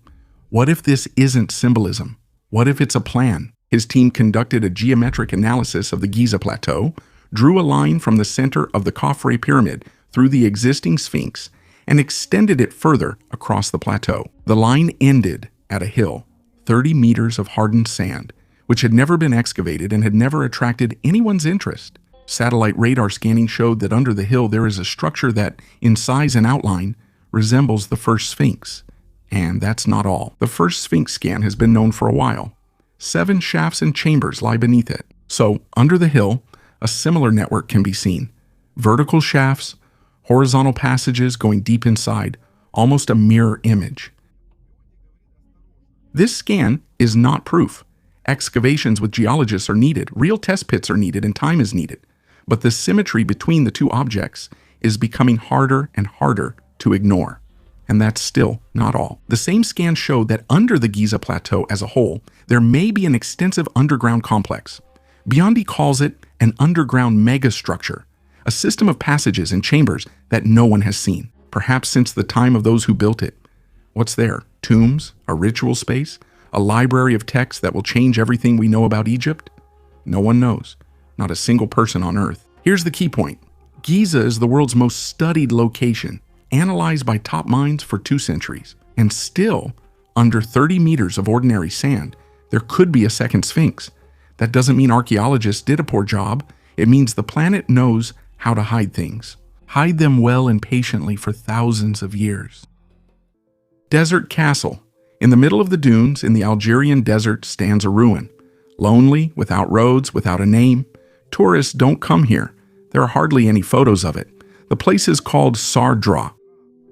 What if this isn't symbolism? What if it's a plan? His team conducted a geometric analysis of the Giza Plateau, drew a line from the center of the Khafre Pyramid through the existing sphinx, and extended it further across the plateau. The line ended at a hill, 30 meters of hardened sand, which had never been excavated and had never attracted anyone's interest. Satellite radar scanning showed that under the hill there is a structure that, in size and outline, resembles the first sphinx. And that's not all. The first sphinx scan has been known for a while. 7 shafts and chambers lie beneath it. So, under the hill, a similar network can be seen. Vertical shafts, horizontal passages going deep inside, almost a mirror image. This scan is not proof. Excavations with geologists are needed, real test pits are needed, and time is needed. But the symmetry between the two objects is becoming harder and harder to ignore. And that's still not all. The same scans show that under the Giza Plateau as a whole, there may be an extensive underground complex. Biondi calls it an underground megastructure, a system of passages and chambers that no one has seen, perhaps since the time of those who built it. What's there? Tombs? A ritual space? A library of texts that will change everything we know about Egypt? No one knows. Not a single person on Earth. Here's the key point. Giza is the world's most studied location, analyzed by top minds for 2 centuries. And still, under 30 meters of ordinary sand, there could be a second sphinx. That doesn't mean archaeologists did a poor job. It means the planet knows how to hide things. Hide them well and patiently for thousands of years. Desert Castle. In the middle of the dunes in the Algerian desert stands a ruin. Lonely, without roads, without a name. Tourists don't come here. There are hardly any photos of it. The place is called Sardra,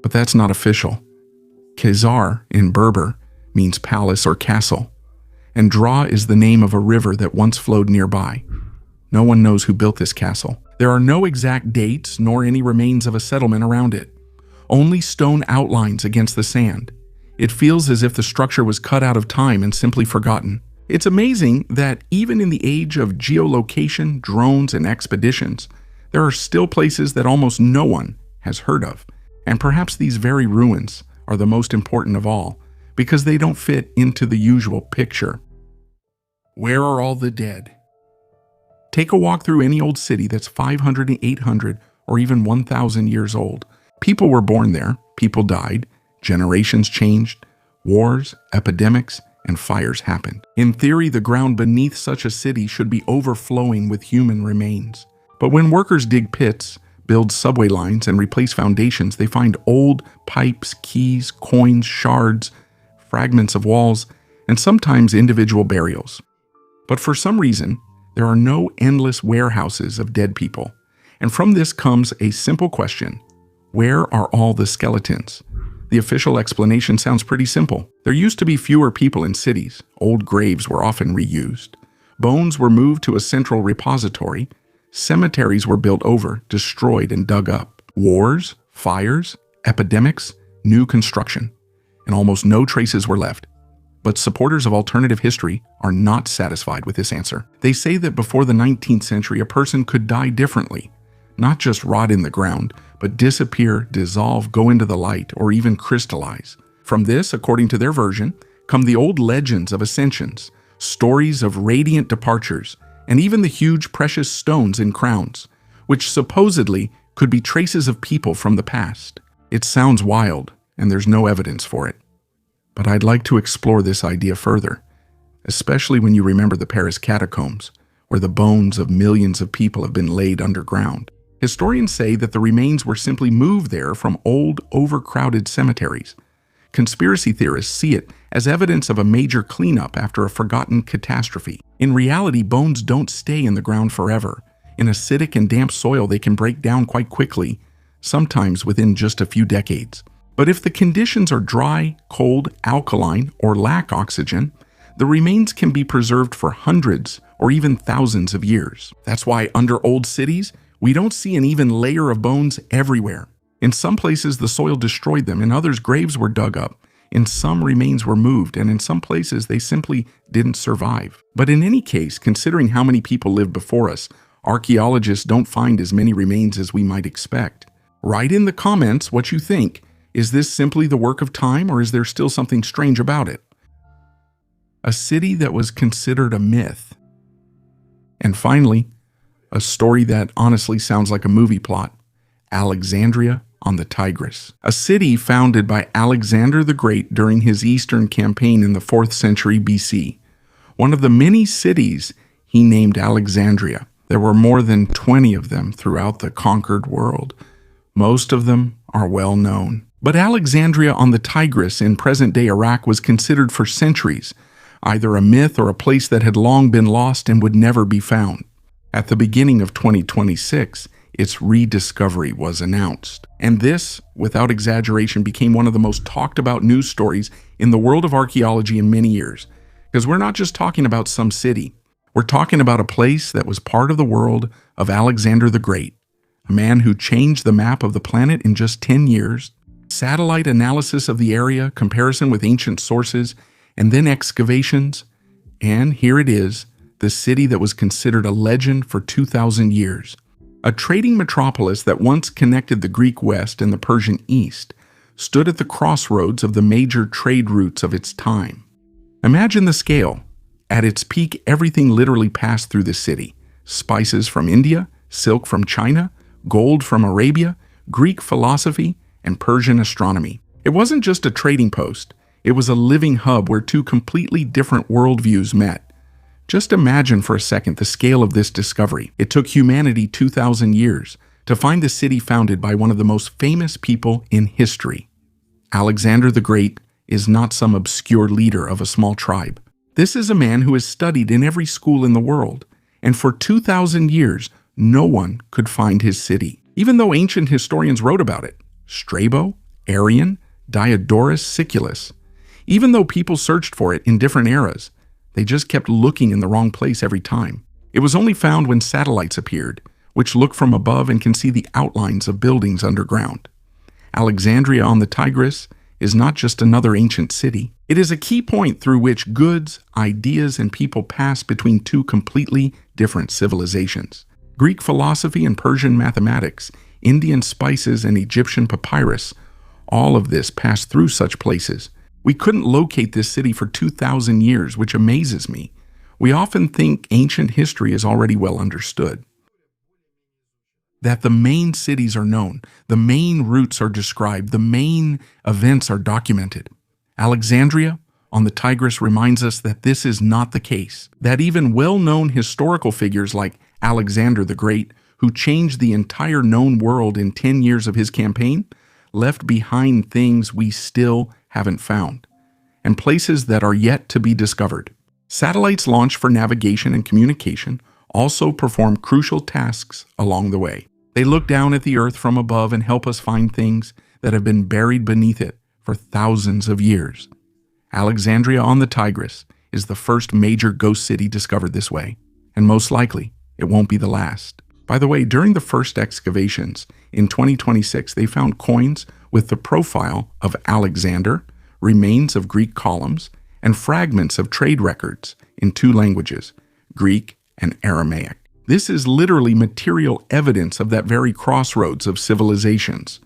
but that's not official. Khazar in Berber means palace or castle, and Dra is the name of a river that once flowed nearby. No one knows who built this castle. There are no exact dates nor any remains of a settlement around it. Only stone outlines against the sand. It feels as if the structure was cut out of time and simply forgotten. It's amazing that even in the age of geolocation, drones, and expeditions, there are still places that almost no one has heard of. And perhaps these very ruins are the most important of all, because they don't fit into the usual picture. Where are all the dead? Take a walk through any old city that's 500, 800, or even 1,000 years old. People were born there, people died, generations changed, wars, epidemics, and fires happened. In theory, the ground beneath such a city should be overflowing with human remains. But when workers dig pits, build subway lines, and replace foundations, they find old pipes, keys, coins, shards, fragments of walls, and sometimes individual burials. But for some reason, there are no endless warehouses of dead people. And from this comes a simple question: where are all the skeletons? The official explanation sounds pretty simple. There used to be fewer people in cities. Old graves were often reused. Bones were moved to a central repository. Cemeteries were built over, destroyed, and dug up. Wars, fires, epidemics, new construction, and almost no traces were left. But supporters of alternative history are not satisfied with this answer. They say that before the 19th century, a person could die differently, not just rot in the ground, but disappear, dissolve, go into the light, or even crystallize. From this, according to their version, come the old legends of ascensions, stories of radiant departures, and even the huge precious stones in crowns, which supposedly could be traces of people from the past. It sounds wild, and there's no evidence for it. But I'd like to explore this idea further, especially when you remember the Paris catacombs, where the bones of millions of people have been laid underground. Historians say that the remains were simply moved there from old, overcrowded cemeteries. Conspiracy theorists see it as evidence of a major cleanup after a forgotten catastrophe. In reality, bones don't stay in the ground forever. In acidic and damp soil, they can break down quite quickly, sometimes within just a few decades. But if the conditions are dry, cold, alkaline, or lack oxygen, the remains can be preserved for hundreds or even thousands of years. That's why under old cities, we don't see an even layer of bones everywhere. In some places, the soil destroyed them. In others, graves were dug up. In some, remains were moved. And in some places, they simply didn't survive. But in any case, considering how many people lived before us, archaeologists don't find as many remains as we might expect. Write in the comments what you think. Is this simply the work of time, or is there still something strange about it? A city that was considered a myth. And finally, a story that honestly sounds like a movie plot: Alexandria on the Tigris. A city founded by Alexander the Great during his eastern campaign in the 4th century BC. One of the many cities he named Alexandria. There were more than 20 of them throughout the conquered world. Most of them are well known. But Alexandria on the Tigris in present-day Iraq was considered for centuries either a myth or a place that had long been lost and would never be found. At the beginning of 2026, its rediscovery was announced. And this, without exaggeration, became one of the most talked about news stories in the world of archaeology in many years. Because we're not just talking about some city. We're talking about a place that was part of the world of Alexander the Great, a man who changed the map of the planet in just 10 years, satellite analysis of the area, comparison with ancient sources, and then excavations. And here it is, the city that was considered a legend for 2,000 years. A trading metropolis that once connected the Greek West and the Persian East, stood at the crossroads of the major trade routes of its time. Imagine the scale. At its peak, everything literally passed through the city. Spices from India, silk from China, gold from Arabia, Greek philosophy, and Persian astronomy. It wasn't just a trading post. It was a living hub where two completely different worldviews met. Just imagine for a second the scale of this discovery. It took humanity 2,000 years to find the city founded by one of the most famous people in history. Alexander the Great is not some obscure leader of a small tribe. This is a man who is studied in every school in the world, and for 2,000 years, no one could find his city, even though ancient historians wrote about it. Strabo, Arrian, Diodorus Siculus. Even though people searched for it in different eras, they just kept looking in the wrong place every time. It was only found when satellites appeared, which look from above and can see the outlines of buildings underground. Alexandria on the Tigris is not just another ancient city. It is a key point through which goods, ideas, and people pass between two completely different civilizations. Greek philosophy and Persian mathematics, Indian spices and Egyptian papyrus, all of this passed through such places. We couldn't locate this city for 2,000 years, which amazes me. We often think ancient history is already well understood. That the main cities are known, the main routes are described, the main events are documented. Alexandria on the Tigris reminds us that this is not the case, that even well-known historical figures like Alexander the Great, who changed the entire known world in 10 years of his campaign, left behind things we still haven't found. and places that are yet to be discovered. Satellites launched for navigation and communication also perform crucial tasks along the way. They look down at the Earth from above and help us find things that have been buried beneath it for thousands of years. Alexandria on the Tigris is the first major ghost city discovered this way, and most likely, it won't be the last. By the way, during the first excavations in 2026, they found coins with the profile of Alexander, remains of Greek columns, and fragments of trade records in 2 languages, Greek and Aramaic. This is literally material evidence of that very crossroads of civilizations,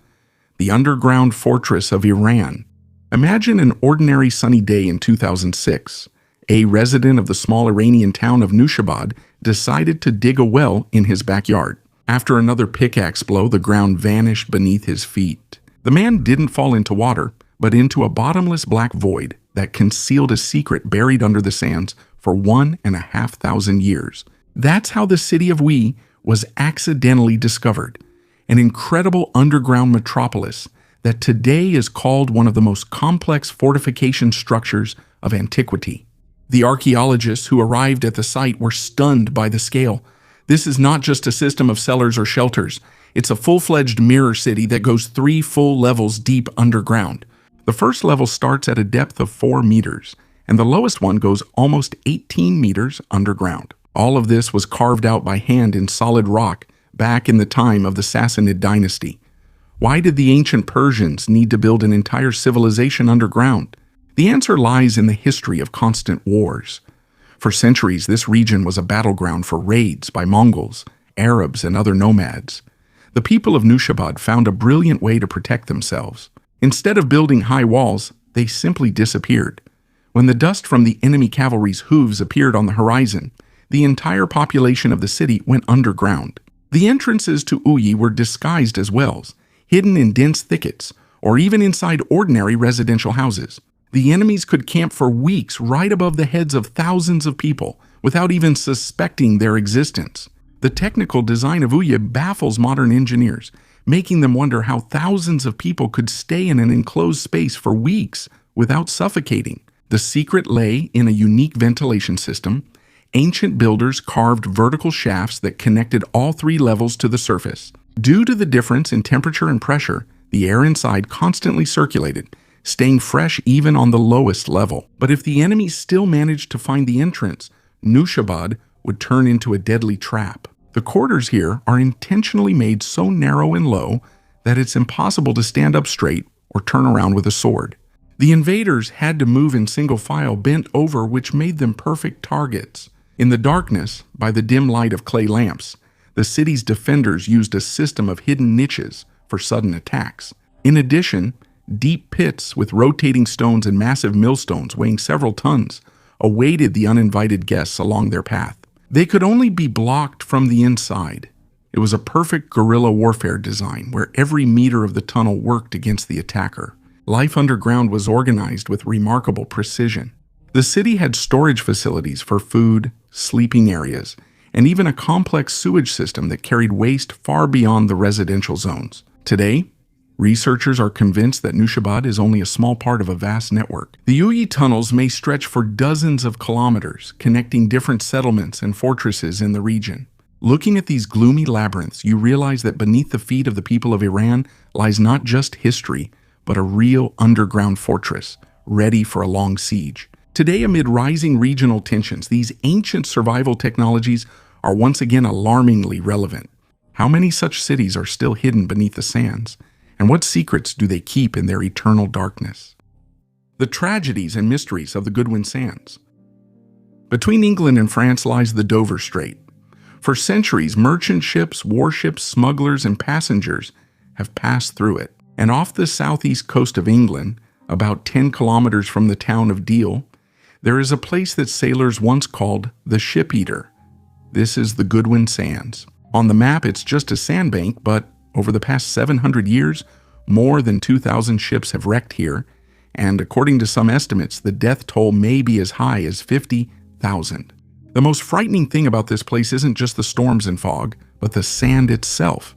the underground fortress of Iran. Imagine an ordinary sunny day in 2006. A resident of the small Iranian town of Nushabad decided to dig a well in his backyard. After another pickaxe blow, the ground vanished beneath his feet. The man didn't fall into water, but into a bottomless black void that concealed a secret buried under the sands for 1,500 years. That's how the city of Ui was accidentally discovered, an incredible underground metropolis that today is called one of the most complex fortification structures of antiquity. The archaeologists who arrived at the site were stunned by the scale. This is not just a system of cellars or shelters. It's a full-fledged mirror city that goes 3 full levels deep underground. The first level starts at a depth of 4 meters, and the lowest one goes almost 18 meters underground. All of this was carved out by hand in solid rock back in the time of the Sassanid dynasty. Why did the ancient Persians need to build an entire civilization underground? The answer lies in the history of constant wars. For centuries, this region was a battleground for raids by Mongols, Arabs, and other nomads. The people of Nushabad found a brilliant way to protect themselves. Instead of building high walls, they simply disappeared. When the dust from the enemy cavalry's hooves appeared on the horizon, the entire population of the city went underground. The entrances to Ui were disguised as wells, hidden in dense thickets, or even inside ordinary residential houses. The enemies could camp for weeks right above the heads of thousands of people without even suspecting their existence. The technical design of Ui baffles modern engineers, making them wonder how thousands of people could stay in an enclosed space for weeks without suffocating. The secret lay in a unique ventilation system. Ancient builders carved vertical shafts that connected all 3 levels to the surface. Due to the difference in temperature and pressure, the air inside constantly circulated, staying fresh even on the lowest level. But if the enemy still managed to find the entrance, Nushabad would turn into a deadly trap. The corridors here are intentionally made so narrow and low that it's impossible to stand up straight or turn around with a sword. The invaders had to move in single file, bent over, which made them perfect targets. In the darkness, by the dim light of clay lamps, the city's defenders used a system of hidden niches for sudden attacks. In addition, deep pits with rotating stones and massive millstones weighing several tons awaited the uninvited guests along their path. They could only be blocked from the inside. It was a perfect guerrilla warfare design where every meter of the tunnel worked against the attacker. Life underground was organized with remarkable precision. The city had storage facilities for food, sleeping areas, and even a complex sewage system that carried waste far beyond the residential zones. Today, researchers are convinced that Nushabad is only a small part of a vast network. The Ui tunnels may stretch for dozens of kilometers, connecting different settlements and fortresses in the region. Looking at these gloomy labyrinths, you realize that beneath the feet of the people of Iran lies not just history, but a real underground fortress, ready for a long siege. Today, amid rising regional tensions, these ancient survival technologies are once again alarmingly relevant. How many such cities are still hidden beneath the sands? And what secrets do they keep in their eternal darkness? The tragedies and mysteries of the Goodwin Sands. Between England and France lies the Dover Strait. For centuries, merchant ships, warships, smugglers, and passengers have passed through it. And off the southeast coast of England, about 10 kilometers from the town of Deal, there is a place that sailors once called the Ship Eater. This is the Goodwin Sands. On the map, it's just a sandbank, but over the past 700 years, more than 2,000 ships have wrecked here, and according to some estimates, the death toll may be as high as 50,000. The most frightening thing about this place isn't just the storms and fog, but the sand itself.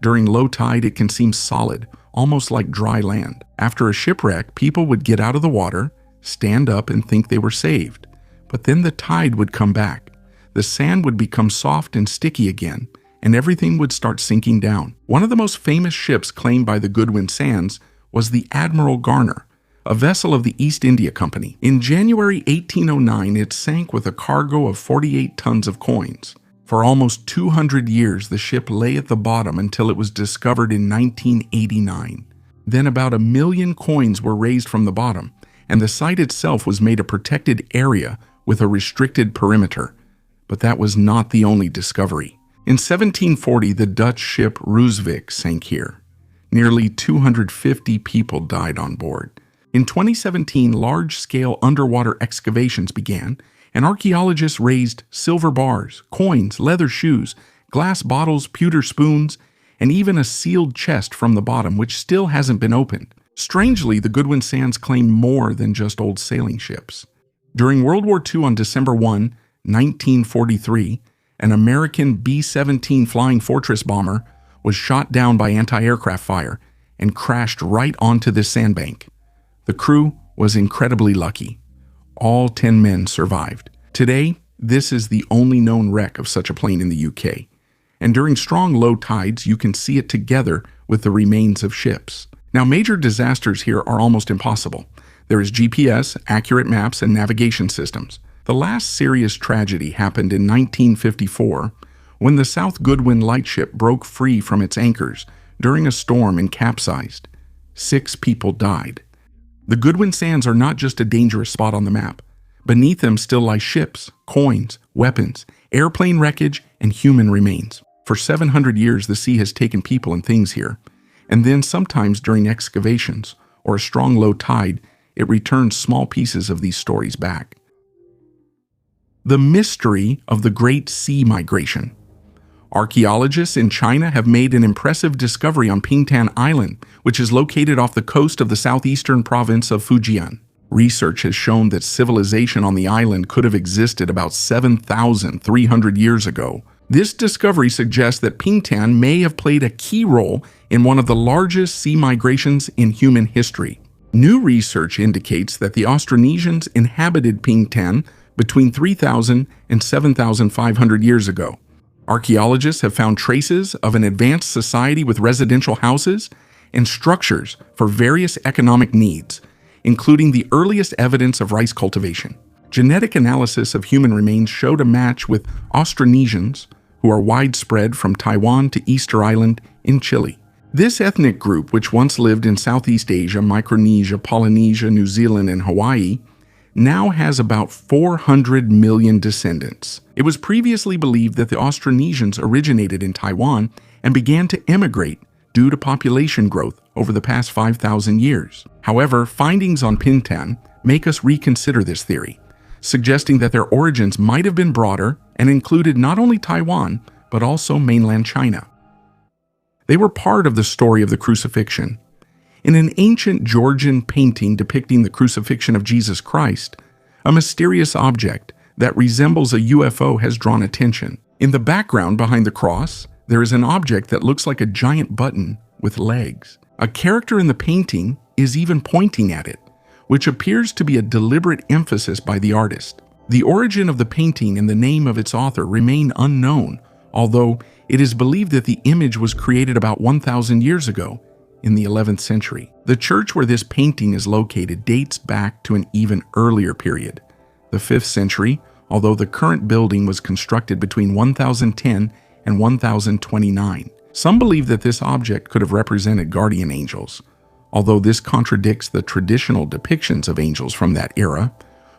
During low tide, it can seem solid, almost like dry land. After a shipwreck, people would get out of the water, stand up and think they were saved. But then the tide would come back. The sand would become soft and sticky again, and everything would start sinking down. One of the most famous ships claimed by the Goodwin Sands was the Admiral Garner, a vessel of the East India Company. In January 1809, it sank with a cargo of 48 tons of coins. For almost 200 years, the ship lay at the bottom until it was discovered in 1989. Then about 1 million coins were raised from the bottom, and the site itself was made a protected area with a restricted perimeter. But that was not the only discovery. In 1740, the Dutch ship Roosevik sank here. Nearly 250 people died on board. In 2017, large-scale underwater excavations began, and archaeologists raised silver bars, coins, leather shoes, glass bottles, pewter spoons, and even a sealed chest from the bottom, which still hasn't been opened. Strangely, the Goodwin Sands claim more than just old sailing ships. During World War II on December 1, 1943, an American B-17 Flying Fortress bomber was shot down by anti-aircraft fire and crashed right onto this sandbank. The crew was incredibly lucky. All 10 men survived. Today, this is the only known wreck of such a plane in the UK. And during strong low tides, you can see it together with the remains of ships. Now, major disasters here are almost impossible. There is GPS, accurate maps, and navigation systems. The last serious tragedy happened in 1954 when the South Goodwin lightship broke free from its anchors during a storm and capsized. 6 people died. The Goodwin Sands are not just a dangerous spot on the map. Beneath them still lie ships, coins, weapons, airplane wreckage, and human remains. For 700 years, the sea has taken people and things here. And then sometimes during excavations or a strong low tide, it returns small pieces of these stories back. The mystery of the Great Sea Migration. Archaeologists in China have made an impressive discovery on Pingtan Island, which is located off the coast of the southeastern province of Fujian. Research has shown that civilization on the island could have existed about 7,300 years ago. This discovery suggests that Pingtan may have played a key role in one of the largest sea migrations in human history. New research indicates that the Austronesians inhabited Pingtan between 3,000 and 7,500 years ago. Archaeologists have found traces of an advanced society with residential houses and structures for various economic needs, including the earliest evidence of rice cultivation. Genetic analysis of human remains showed a match with Austronesians, who are widespread from Taiwan to Easter Island in Chile. This ethnic group, which once lived in Southeast Asia, Micronesia, Polynesia, New Zealand, and Hawaii, now has about 400 million descendants. It was previously believed that the Austronesians originated in Taiwan and began to emigrate due to population growth over the past 5,000 years. However, findings on Pingtan make us reconsider this theory, suggesting that their origins might have been broader and included not only Taiwan, but also mainland China. They were part of the story of the crucifixion. In an ancient Georgian painting depicting the crucifixion of Jesus Christ, a mysterious object that resembles a UFO has drawn attention. In the background behind the cross, there is an object that looks like a giant button with legs. A character in the painting is even pointing at it, which appears to be a deliberate emphasis by the artist. The origin of the painting and the name of its author remain unknown, although it is believed that the image was created about 1,000 years ago, in the 11th century. The church where this painting is located dates back to an even earlier period, the 5th century, although the current building was constructed between 1010 and 1029. Some believe that this object could have represented guardian angels, although this contradicts the traditional depictions of angels from that era,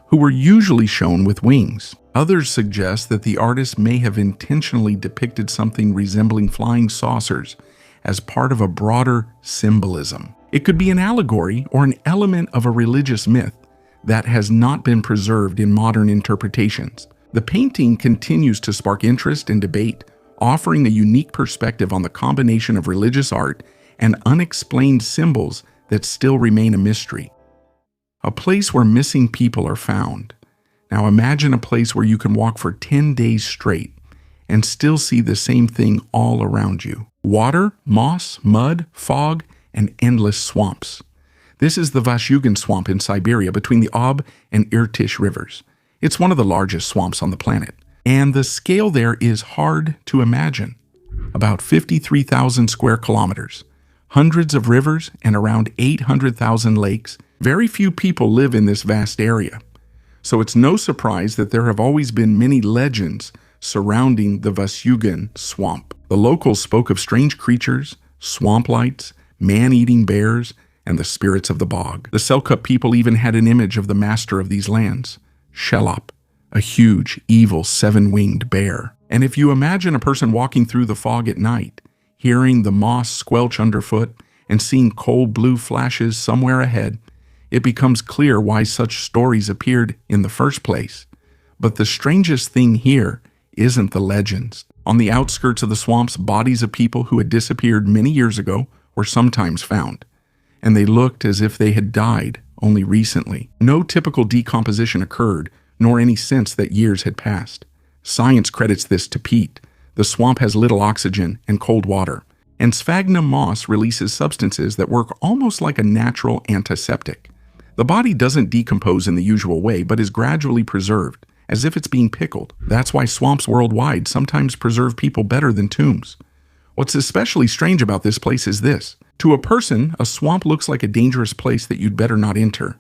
who were usually shown with wings. Others suggest that the artist may have intentionally depicted something resembling flying saucers as part of a broader symbolism. It could be an allegory or an element of a religious myth that has not been preserved in modern interpretations. The painting continues to spark interest and debate, offering a unique perspective on the combination of religious art and unexplained symbols that still remain a mystery. A place where missing people are found. Now imagine a place where you can walk for 10 days straight and still see the same thing all around you. Water, moss, mud, fog, and endless swamps. This is the Vashjugan swamp in Siberia between the Ob and Irtysh rivers. It's one of the largest swamps on the planet, and the scale there is hard to imagine. About 53,000 square kilometers, hundreds of rivers, and around 800,000 lakes. Very few people live in this vast area. So it's no surprise that there have always been many legends surrounding the Vashjugan swamp. The locals spoke of strange creatures, swamp lights, man-eating bears, and the spirits of the bog. The Selkut people even had an image of the master of these lands, Shelop, a huge, evil, seven-winged bear. And if you imagine a person walking through the fog at night, hearing the moss squelch underfoot, and seeing cold blue flashes somewhere ahead, it becomes clear why such stories appeared in the first place. But the strangest thing here isn't the legends. On the outskirts of the swamps, bodies of people who had disappeared many years ago were sometimes found, and they looked as if they had died only recently. No typical decomposition occurred, nor any sense that years had passed. Science credits this to peat. The swamp has little oxygen and cold water, and sphagnum moss releases substances that work almost like a natural antiseptic. The body doesn't decompose in the usual way, but is gradually preserved, as if it's being pickled. That's why swamps worldwide sometimes preserve people better than tombs. What's especially strange about this place is this. To a person, a swamp looks like a dangerous place that you'd better not enter.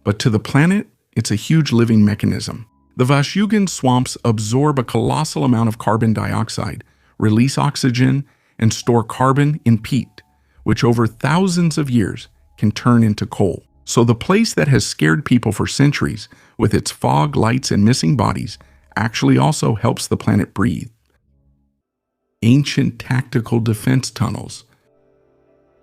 But to the planet, it's a huge living mechanism. The Vashjugan swamps absorb a colossal amount of carbon dioxide, release oxygen, and store carbon in peat, which over thousands of years can turn into coal. So the place that has scared people for centuries, with its fog, lights, and missing bodies, actually also helps the planet breathe. Ancient tactical defense tunnels.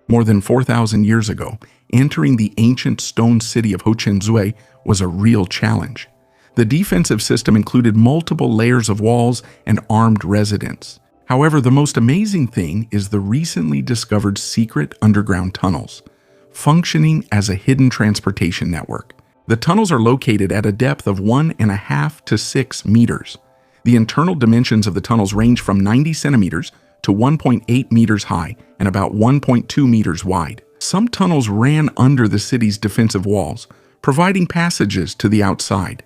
More than 4,000 years ago, entering the ancient stone city of Hochenzui was a real challenge. The defensive system included multiple layers of walls and armed residents. However, the most amazing thing is the recently discovered secret underground tunnels, functioning as a hidden transportation network. The tunnels are located at a depth of 1.5 to 6 meters. The internal dimensions of the tunnels range from 90 centimeters to 1.8 meters high and about 1.2 meters wide. Some tunnels ran under the city's defensive walls, providing passages to the outside.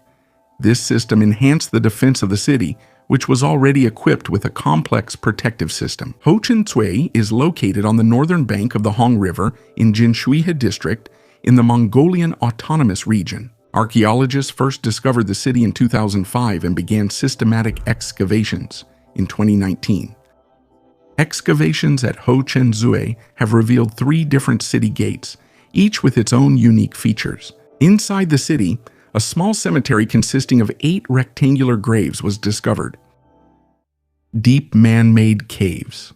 This system enhanced the defense of the city, which was already equipped with a complex protective system. Hochenzui is located on the northern bank of the Hong River in Jinshuihe district in the Mongolian Autonomous Region. Archaeologists first discovered the city in 2005 and began systematic excavations in 2019. Excavations at Hochenzui have revealed 3 different city gates, each with its own unique features. Inside the city, a small cemetery consisting of 8 rectangular graves was discovered. Deep man-made caves.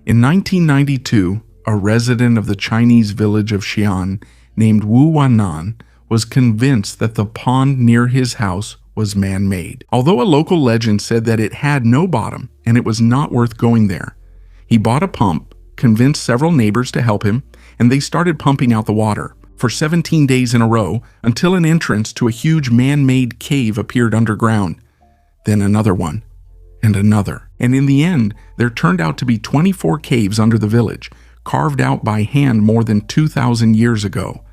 In 1992, a resident of the Chinese village of Xi'an named Wu Wannan was convinced that the pond near his house was man-made. Although a local legend said that it had no bottom and it was not worth going there, he bought a pump, convinced several neighbors to help him, and they started pumping out the water for 17 days in a row until an entrance to a huge man-made cave appeared underground. Then another one, and another. And in the end, there turned out to be 24 caves under the village, carved out by hand more than 2,000 years ago.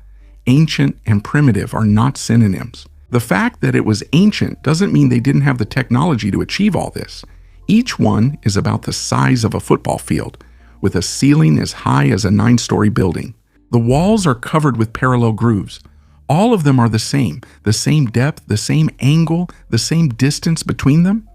Ancient and primitive are not synonyms. The fact that it was ancient doesn't mean they didn't have the technology to achieve all this. Each one is about the size of a football field, with a ceiling as high as a 9-story building. The walls are covered with parallel grooves. All of them are the same depth, the same angle, the same distance between them.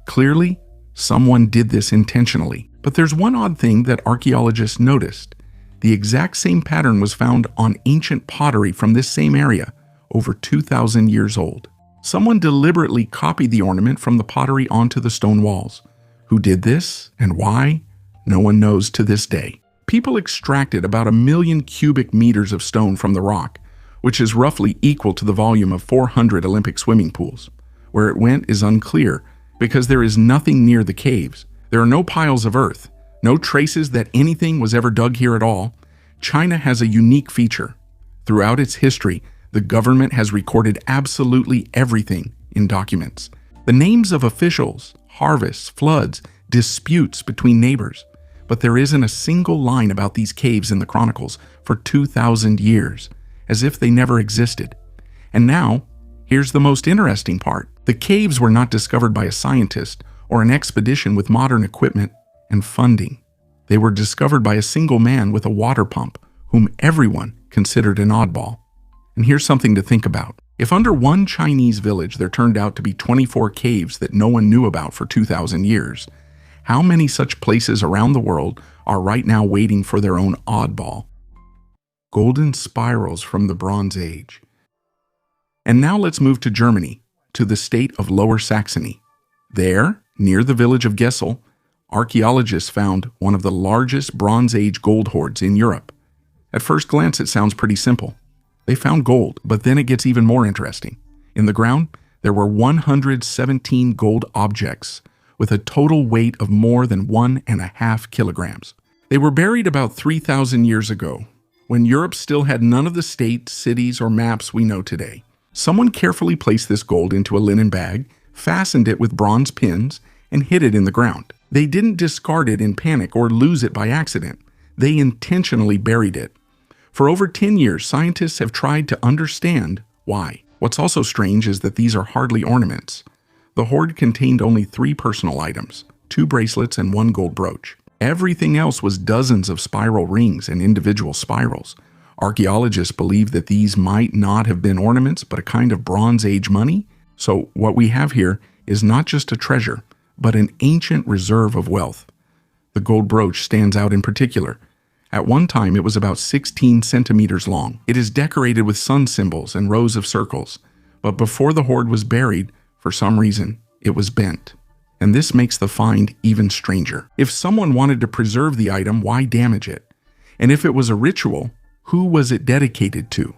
Clearly, someone did this intentionally. But there's one odd thing that archaeologists noticed. The exact same pattern was found on ancient pottery from this same area, over 2,000 years old. Someone deliberately copied the ornament from the pottery onto the stone walls. Who did this and why? No one knows to this day. People extracted about 1 million cubic meters of stone from the rock, which is roughly equal to the volume of 400 Olympic swimming pools. Where it went is unclear, because there is nothing near the caves. There are no piles of earth, no traces that anything was ever dug here at all. China has a unique feature. Throughout its history, the government has recorded absolutely everything in documents. The names of officials, harvests, floods, disputes between neighbors. But there isn't a single line about these caves in the chronicles for 2,000 years. as if they never existed. And now, here's the most interesting part. The caves were not discovered by a scientist or an expedition with modern equipment and funding. They were discovered by a single man with a water pump, whom everyone considered an oddball. And here's something to think about. If under one Chinese village there turned out to be 24 caves that no one knew about for 2,000 years, how many such places around the world are right now waiting for their own oddball? Golden spirals from the Bronze Age. And now let's move to Germany, to the state of Lower Saxony. There, near the village of Gessel, archaeologists found one of the largest Bronze Age gold hoards in Europe. At first glance, it sounds pretty simple. They found gold, but then it gets even more interesting. In the ground, there were 117 gold objects, with a total weight of more than 1.5 kilograms. They were buried about 3,000 years ago, when Europe still had none of the states, cities, or maps we know today. Someone carefully placed this gold into a linen bag, fastened it with bronze pins, and hid it in the ground. They didn't discard it in panic or lose it by accident. They intentionally buried it. For over 10 years, scientists have tried to understand why. What's also strange is that these are hardly ornaments. The hoard contained only 3 personal items, 2 bracelets and 1 gold brooch. Everything else was dozens of spiral rings and individual spirals. Archaeologists believe that these might not have been ornaments, but a kind of Bronze Age money. So what we have here is not just a treasure, but an ancient reserve of wealth. The gold brooch stands out in particular. At one time, it was about 16 centimeters long. It is decorated with sun symbols and rows of circles. But before the hoard was buried, for some reason, it was bent. And this makes the find even stranger. If someone wanted to preserve the item, why damage it? And if it was a ritual, who was it dedicated to?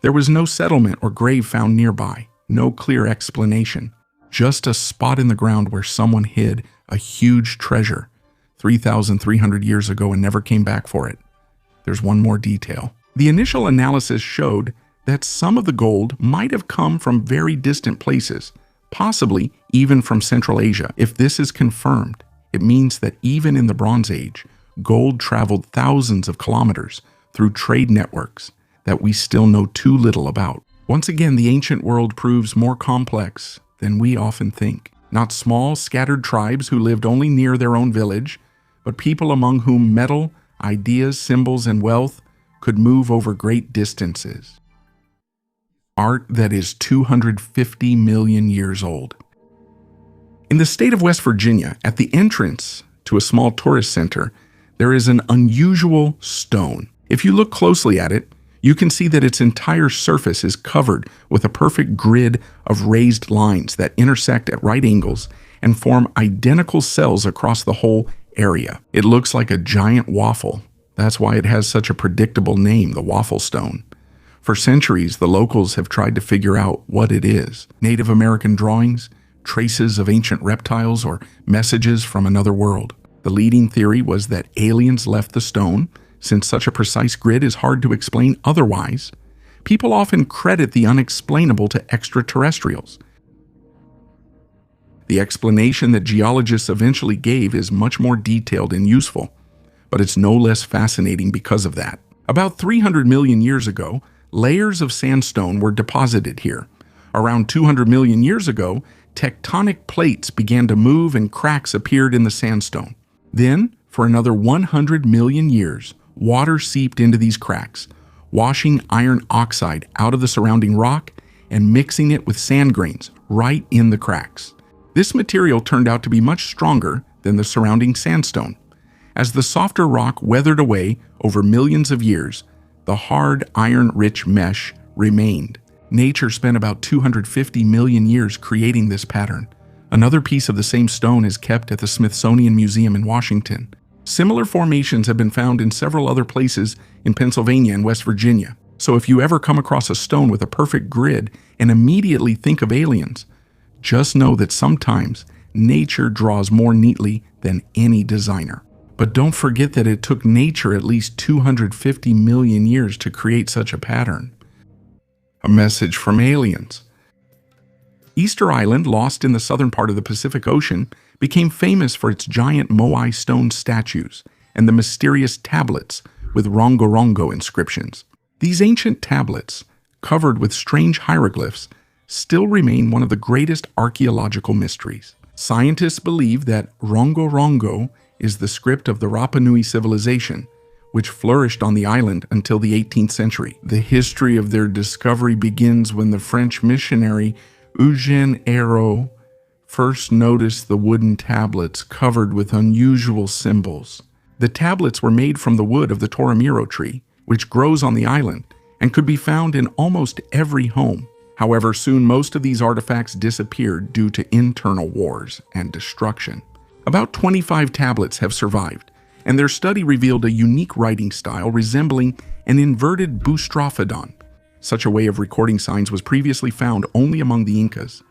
There was no settlement or grave found nearby, no clear explanation. Just a spot in the ground where someone hid a huge treasure 3,300 years ago and never came back for it. There's one more detail. The initial analysis showed that some of the gold might have come from very distant places, possibly even from Central Asia. If this is confirmed, it means that even in the Bronze Age, gold traveled thousands of kilometers through trade networks that we still know too little about. Once again, the ancient world proves more complex than we often think. Not small, scattered tribes who lived only near their own village, but people among whom metal, ideas, symbols, and wealth could move over great distances. Art that is 250 million years old. In the state of West Virginia, at the entrance to a small tourist center, there is an unusual stone. If you look closely at it, you can see that its entire surface is covered with a perfect grid of raised lines that intersect at right angles and form identical cells across the whole area. It looks like a giant waffle. That's why it has such a predictable name, the waffle stone. For centuries, the locals have tried to figure out what it is. Native American drawings, traces of ancient reptiles, or messages from another world. The leading theory was that aliens left the stone. Since such a precise grid is hard to explain otherwise, people often credit the unexplainable to extraterrestrials. The explanation that geologists eventually gave is much more detailed and useful, but it's no less fascinating because of that. About 300 million years ago, layers of sandstone were deposited here. Around 200 million years ago, tectonic plates began to move and cracks appeared in the sandstone. Then, for another 100 million years, water seeped into these cracks, washing iron oxide out of the surrounding rock and mixing it with sand grains right in the cracks. This material turned out to be much stronger than the surrounding sandstone. As the softer rock weathered away over millions of years, the hard, iron-rich mesh remained. Nature spent about 250 million years creating this pattern. Another piece of the same stone is kept at the Smithsonian Museum in Washington. Similar formations have been found in several other places in Pennsylvania and West Virginia. So if you ever come across a stone with a perfect grid and immediately think of aliens, just know that sometimes nature draws more neatly than any designer. But don't forget that it took nature at least 250 million years to create such a pattern. A message from aliens. Easter Island, lost in the southern part of the Pacific Ocean, became famous for its giant moai stone statues and the mysterious tablets with rongo-rongo inscriptions. These ancient tablets, covered with strange hieroglyphs, still remain one of the greatest archaeological mysteries. Scientists believe that Rongo Rongo is the script of the Rapa Nui civilization, which flourished on the island until the 18th century. The history of their discovery begins when the French missionary Eugène Hérault first noticed the wooden tablets covered with unusual symbols. The tablets were made from the wood of the Toramiro tree, which grows on the island and could be found in almost every home. However, soon most of these artifacts disappeared due to internal wars and destruction. About 25 tablets have survived, and their study revealed a unique writing style resembling an inverted boustrophodon. Such a way of recording signs was previously found only among the Incas.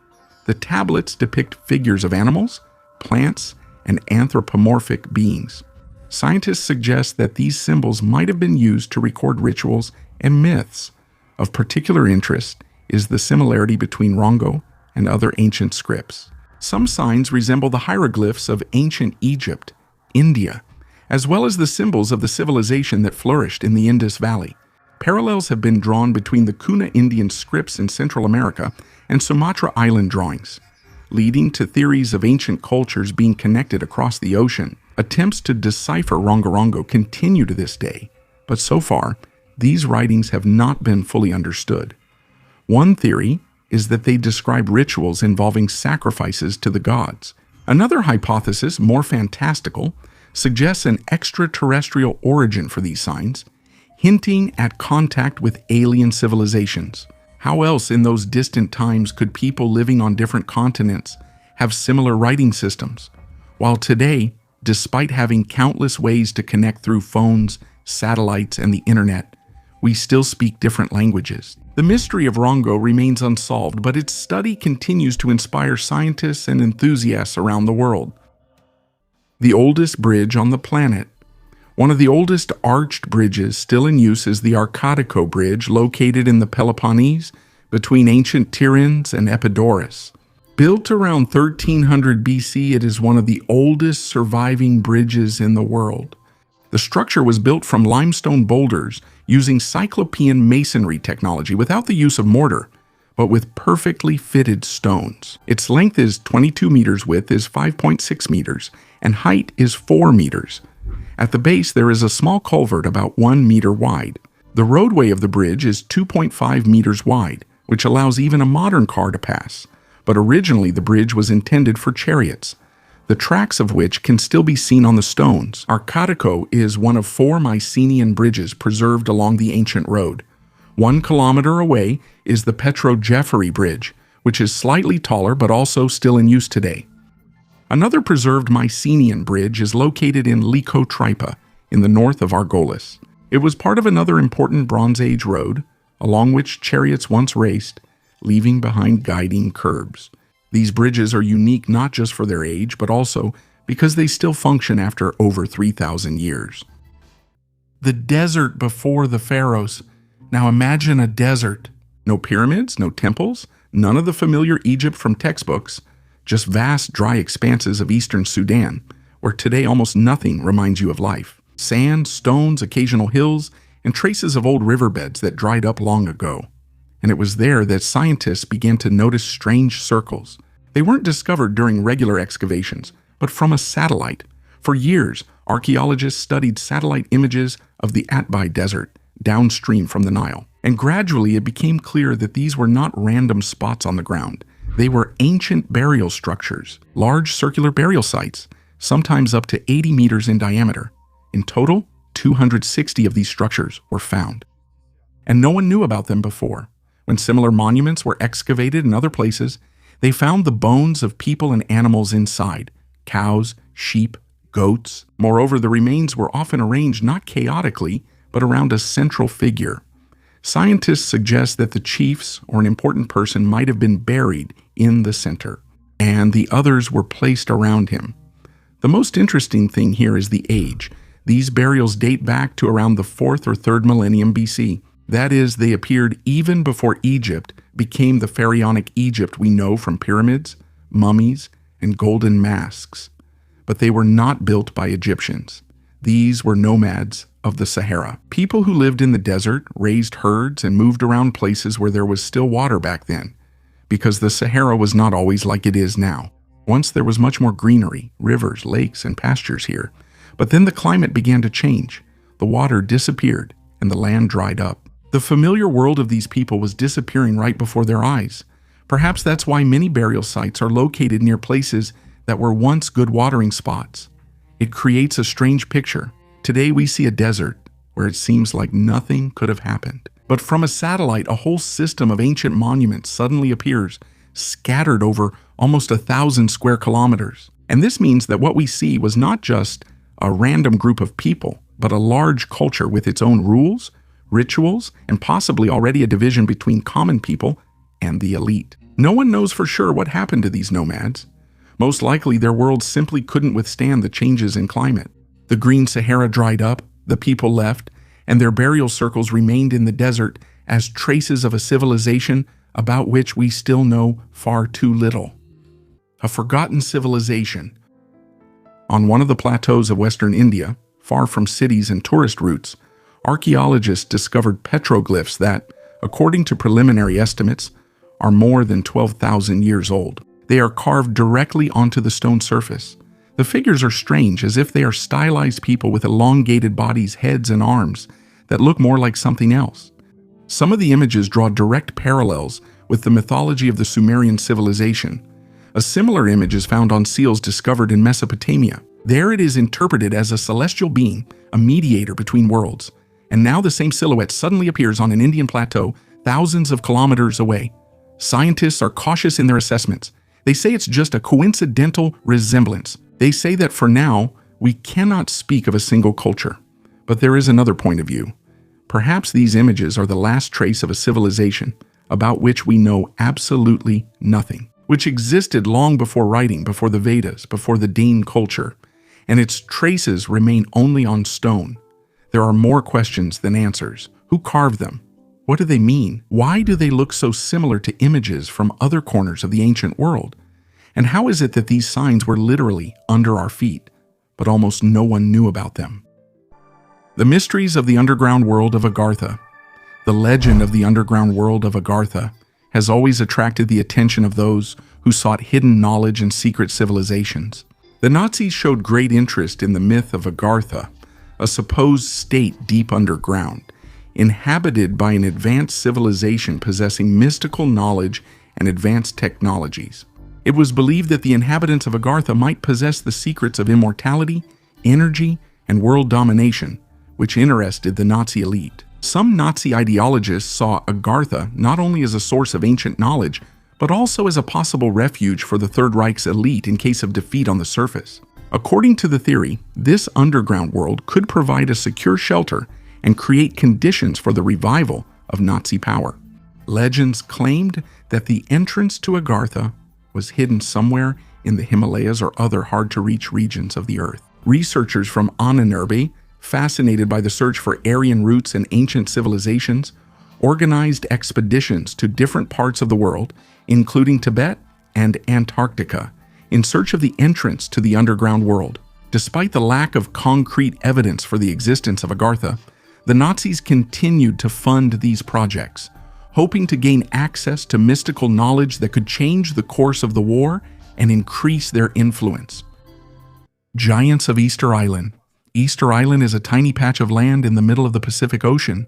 The tablets depict figures of animals, plants, and anthropomorphic beings. Scientists suggest that these symbols might have been used to record rituals and myths. Of particular interest is the similarity between Rongo and other ancient scripts. Some signs resemble the hieroglyphs of ancient Egypt, India, as well as the symbols of the civilization that flourished in the Indus Valley. Parallels have been drawn between the Kuna Indian scripts in Central America and Sumatra Island drawings, leading to theories of ancient cultures being connected across the ocean. Attempts to decipher Rongo Rongo continue to this day, but so far, these writings have not been fully understood. One theory is that they describe rituals involving sacrifices to the gods. Another hypothesis, more fantastical, suggests an extraterrestrial origin for these signs, hinting at contact with alien civilizations. How else in those distant times could people living on different continents have similar writing systems? While today, despite having countless ways to connect through phones, satellites, and the internet, we still speak different languages. The mystery of Rongo remains unsolved, but its study continues to inspire scientists and enthusiasts around the world. The oldest bridge on the planet. One of the oldest arched bridges still in use is the Archaeological bridge located in the Peloponnese between ancient Tiryns and Epidaurus. Built around 1300 BC, it is one of the oldest surviving bridges in the world. The structure was built from limestone boulders using Cyclopean masonry technology without the use of mortar, but with perfectly fitted stones. Its length is 22 meters, width is 5.6 meters, and height is 4 meters. At the base, there is a small culvert about 1 meter wide. The roadway of the bridge is 2.5 meters wide, which allows even a modern car to pass. But originally, the bridge was intended for chariots, the tracks of which can still be seen on the stones. Archaeological is one of 4 Mycenaean bridges preserved along the ancient road. 1 kilometer away is the Petro-Jeffrey Bridge, which is slightly taller but also still in use today. Another preserved Mycenaean bridge is located in Lycotripa, in the north of Argolis. It was part of another important Bronze Age road, along which chariots once raced, leaving behind guiding curbs. These bridges are unique not just for their age, but also because they still function after over 3,000 years. The desert before the pharaohs. Now imagine a desert. No pyramids, no temples, none of the familiar Egypt from textbooks, just vast dry expanses of eastern Sudan, where today almost nothing reminds you of life. Sand, stones, occasional hills, and traces of old riverbeds that dried up long ago. And it was there that scientists began to notice strange circles. They weren't discovered during regular excavations, but from a satellite. For years, archaeologists studied satellite images of the Atbai Desert, downstream from the Nile. And gradually it became clear that these were not random spots on the ground. They were ancient burial structures, large circular burial sites, sometimes up to 80 meters in diameter. In total, 260 of these structures were found. And no one knew about them before. When similar monuments were excavated in other places, they found the bones of people and animals inside: cows, sheep, goats. Moreover, the remains were often arranged not chaotically, but around a central figure. Scientists suggest that the chiefs or an important person might have been buried in the center, and the others were placed around him. The most interesting thing here is the age. These burials date back to around the 4th or 3rd millennium BC. That is, they appeared even before Egypt became the pharaonic Egypt we know from pyramids, mummies, and golden masks. But they were not built by Egyptians. These were nomads of the Sahara. People who lived in the desert, raised herds, and moved around places where there was still water back then, because the Sahara was not always like it is now. Once there was much more greenery, rivers, lakes, and pastures here. But then the climate began to change. The water disappeared, and the land dried up. The familiar world of these people was disappearing right before their eyes. Perhaps that's why many burial sites are located near places that were once good watering spots. It creates a strange picture. Today we see a desert where it seems like nothing could have happened. But from a satellite, a whole system of ancient monuments suddenly appears, scattered over almost 1,000 square kilometers. And this means that what we see was not just a random group of people, but a large culture with its own rules, rituals, and possibly already a division between common people and the elite. No one knows for sure what happened to these nomads. Most likely their world simply couldn't withstand the changes in climate. The green Sahara dried up, the people left, and their burial circles remained in the desert as traces of a civilization about which we still know far too little. A forgotten civilization. On one of the plateaus of western India, far from cities and tourist routes, archaeologists discovered petroglyphs that, according to preliminary estimates, are more than 12,000 years old. They are carved directly onto the stone surface. The figures are strange, as if they are stylized people with elongated bodies, heads, and arms that look more like something else. Some of the images draw direct parallels with the mythology of the Sumerian civilization. A similar image is found on seals discovered in Mesopotamia. There it is interpreted as a celestial being, a mediator between worlds. And now the same silhouette suddenly appears on an Indian plateau thousands of kilometers away. Scientists are cautious in their assessments. They say it's just a coincidental resemblance. They say that for now, we cannot speak of a single culture. But there is another point of view. Perhaps these images are the last trace of a civilization about which we know absolutely nothing, which existed long before writing, before the Vedas, before the Dane culture, and its traces remain only on stone. There are more questions than answers. Who carved them? What do they mean? Why do they look so similar to images from other corners of the ancient world? And how is it that these signs were literally under our feet, but almost no one knew about them? The mysteries of the underground world of Agartha. The legend of the underground world of Agartha has always attracted the attention of those who sought hidden knowledge and secret civilizations. The Nazis showed great interest in the myth of Agartha, a supposed state deep underground, inhabited by an advanced civilization possessing mystical knowledge and advanced technologies. It was believed that the inhabitants of Agartha might possess the secrets of immortality, energy, and world domination, which interested the Nazi elite. Some Nazi ideologists saw Agartha not only as a source of ancient knowledge, but also as a possible refuge for the Third Reich's elite in case of defeat on the surface. According to the theory, this underground world could provide a secure shelter and create conditions for the revival of Nazi power. Legends claimed that the entrance to Agartha was hidden somewhere in the Himalayas or other hard-to-reach regions of the earth. Researchers from Ananurbe, fascinated by the search for Aryan roots and ancient civilizations, organized expeditions to different parts of the world, including Tibet and Antarctica, in search of the entrance to the underground world. Despite the lack of concrete evidence for the existence of Agartha, the Nazis continued to fund these projects, hoping to gain access to mystical knowledge that could change the course of the war and increase their influence. Giants of Easter Island. Easter Island is a tiny patch of land in the middle of the Pacific Ocean,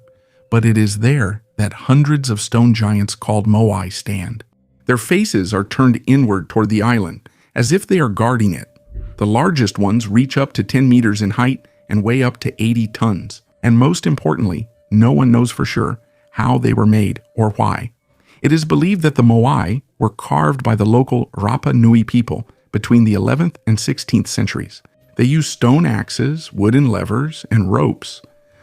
but it is there that hundreds of stone giants called moai stand. Their faces are turned inward toward the island, as if they are guarding it. The largest ones reach up to 10 meters in height and weigh up to 80 tons. And most importantly, no one knows for sure how they were made or why. It is believed that the moai were carved by the local Rapa Nui people between the 11th and 16th centuries. They used stone axes, wooden levers, and ropes.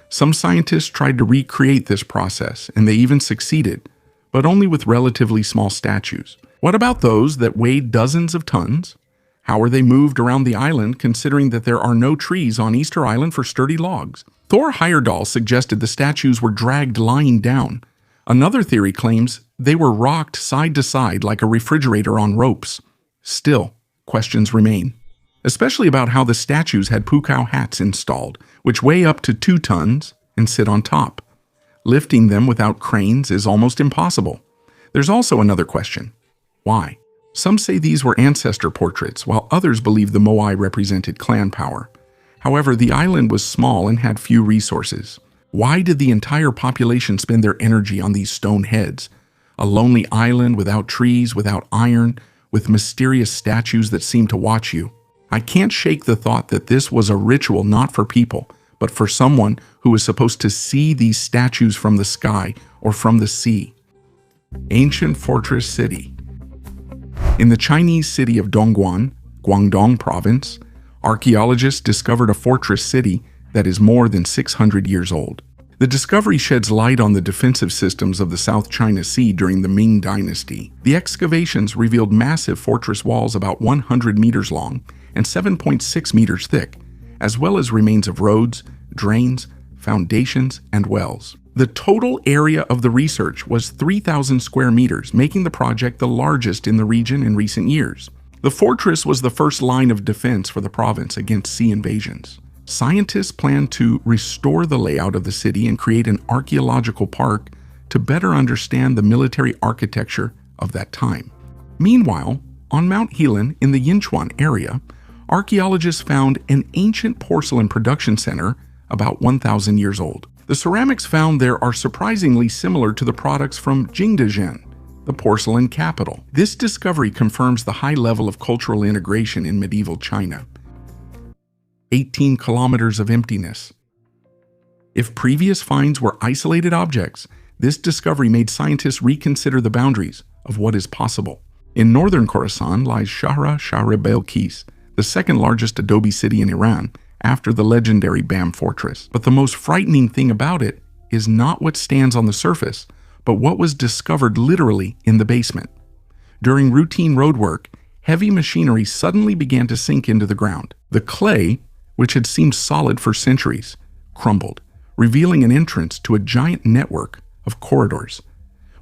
Some scientists tried to recreate this process, and they even succeeded, but only with relatively small statues. What about those that weighed dozens of tons? How are they moved around the island, considering that there are no trees on Easter Island for sturdy logs? Thor Heyerdahl suggested the statues were dragged lying down. Another theory claims they were rocked side to side like a refrigerator on ropes. Still, questions remain. especially about how the statues had pukao hats installed, which weigh up to 2 tons and sit on top. Lifting them without cranes is almost impossible. There's also another question. Why? Some say these were ancestor portraits, while others believe the moai represented clan power. However, the island was small and had few resources. Why did the entire population spend their energy on these stone heads? A lonely island without trees, without iron, with mysterious statues that seem to watch you. I can't shake the thought that this was a ritual not for people, but for someone who was supposed to see these statues from the sky or from the sea. Ancient Fortress City. In the Chinese city of Dongguan, Guangdong Province, archaeologists discovered a fortress city that is more than 600 years old. The discovery sheds light on the defensive systems of the South China Sea during the Ming Dynasty. The excavations revealed massive fortress walls about 100 meters long and 7.6 meters thick, as well as remains of roads, drains, foundations, and wells. The total area of the research was 3,000 square meters, making the project the largest in the region in recent years. The fortress was the first line of defense for the province against sea invasions. Scientists plan to restore the layout of the city and create an archaeological park to better understand the military architecture of that time. Meanwhile, on Mount Helan in the Yinchuan area, archaeologists found an ancient porcelain production center about 1,000 years old. The ceramics found there are surprisingly similar to the products from Jingdezhen, the porcelain capital. This discovery confirms the high level of cultural integration in medieval China. 18 kilometers of emptiness. If previous finds were isolated objects, this discovery made scientists reconsider the boundaries of what is possible. In northern Khorasan lies Shahra Belkis, the second largest adobe city in Iran, after the legendary Bam fortress. But the most frightening thing about it is not what stands on the surface, but what was discovered literally in the basement. During routine roadwork, heavy machinery suddenly began to sink into the ground. The clay, which had seemed solid for centuries, crumbled, revealing an entrance to a giant network of corridors.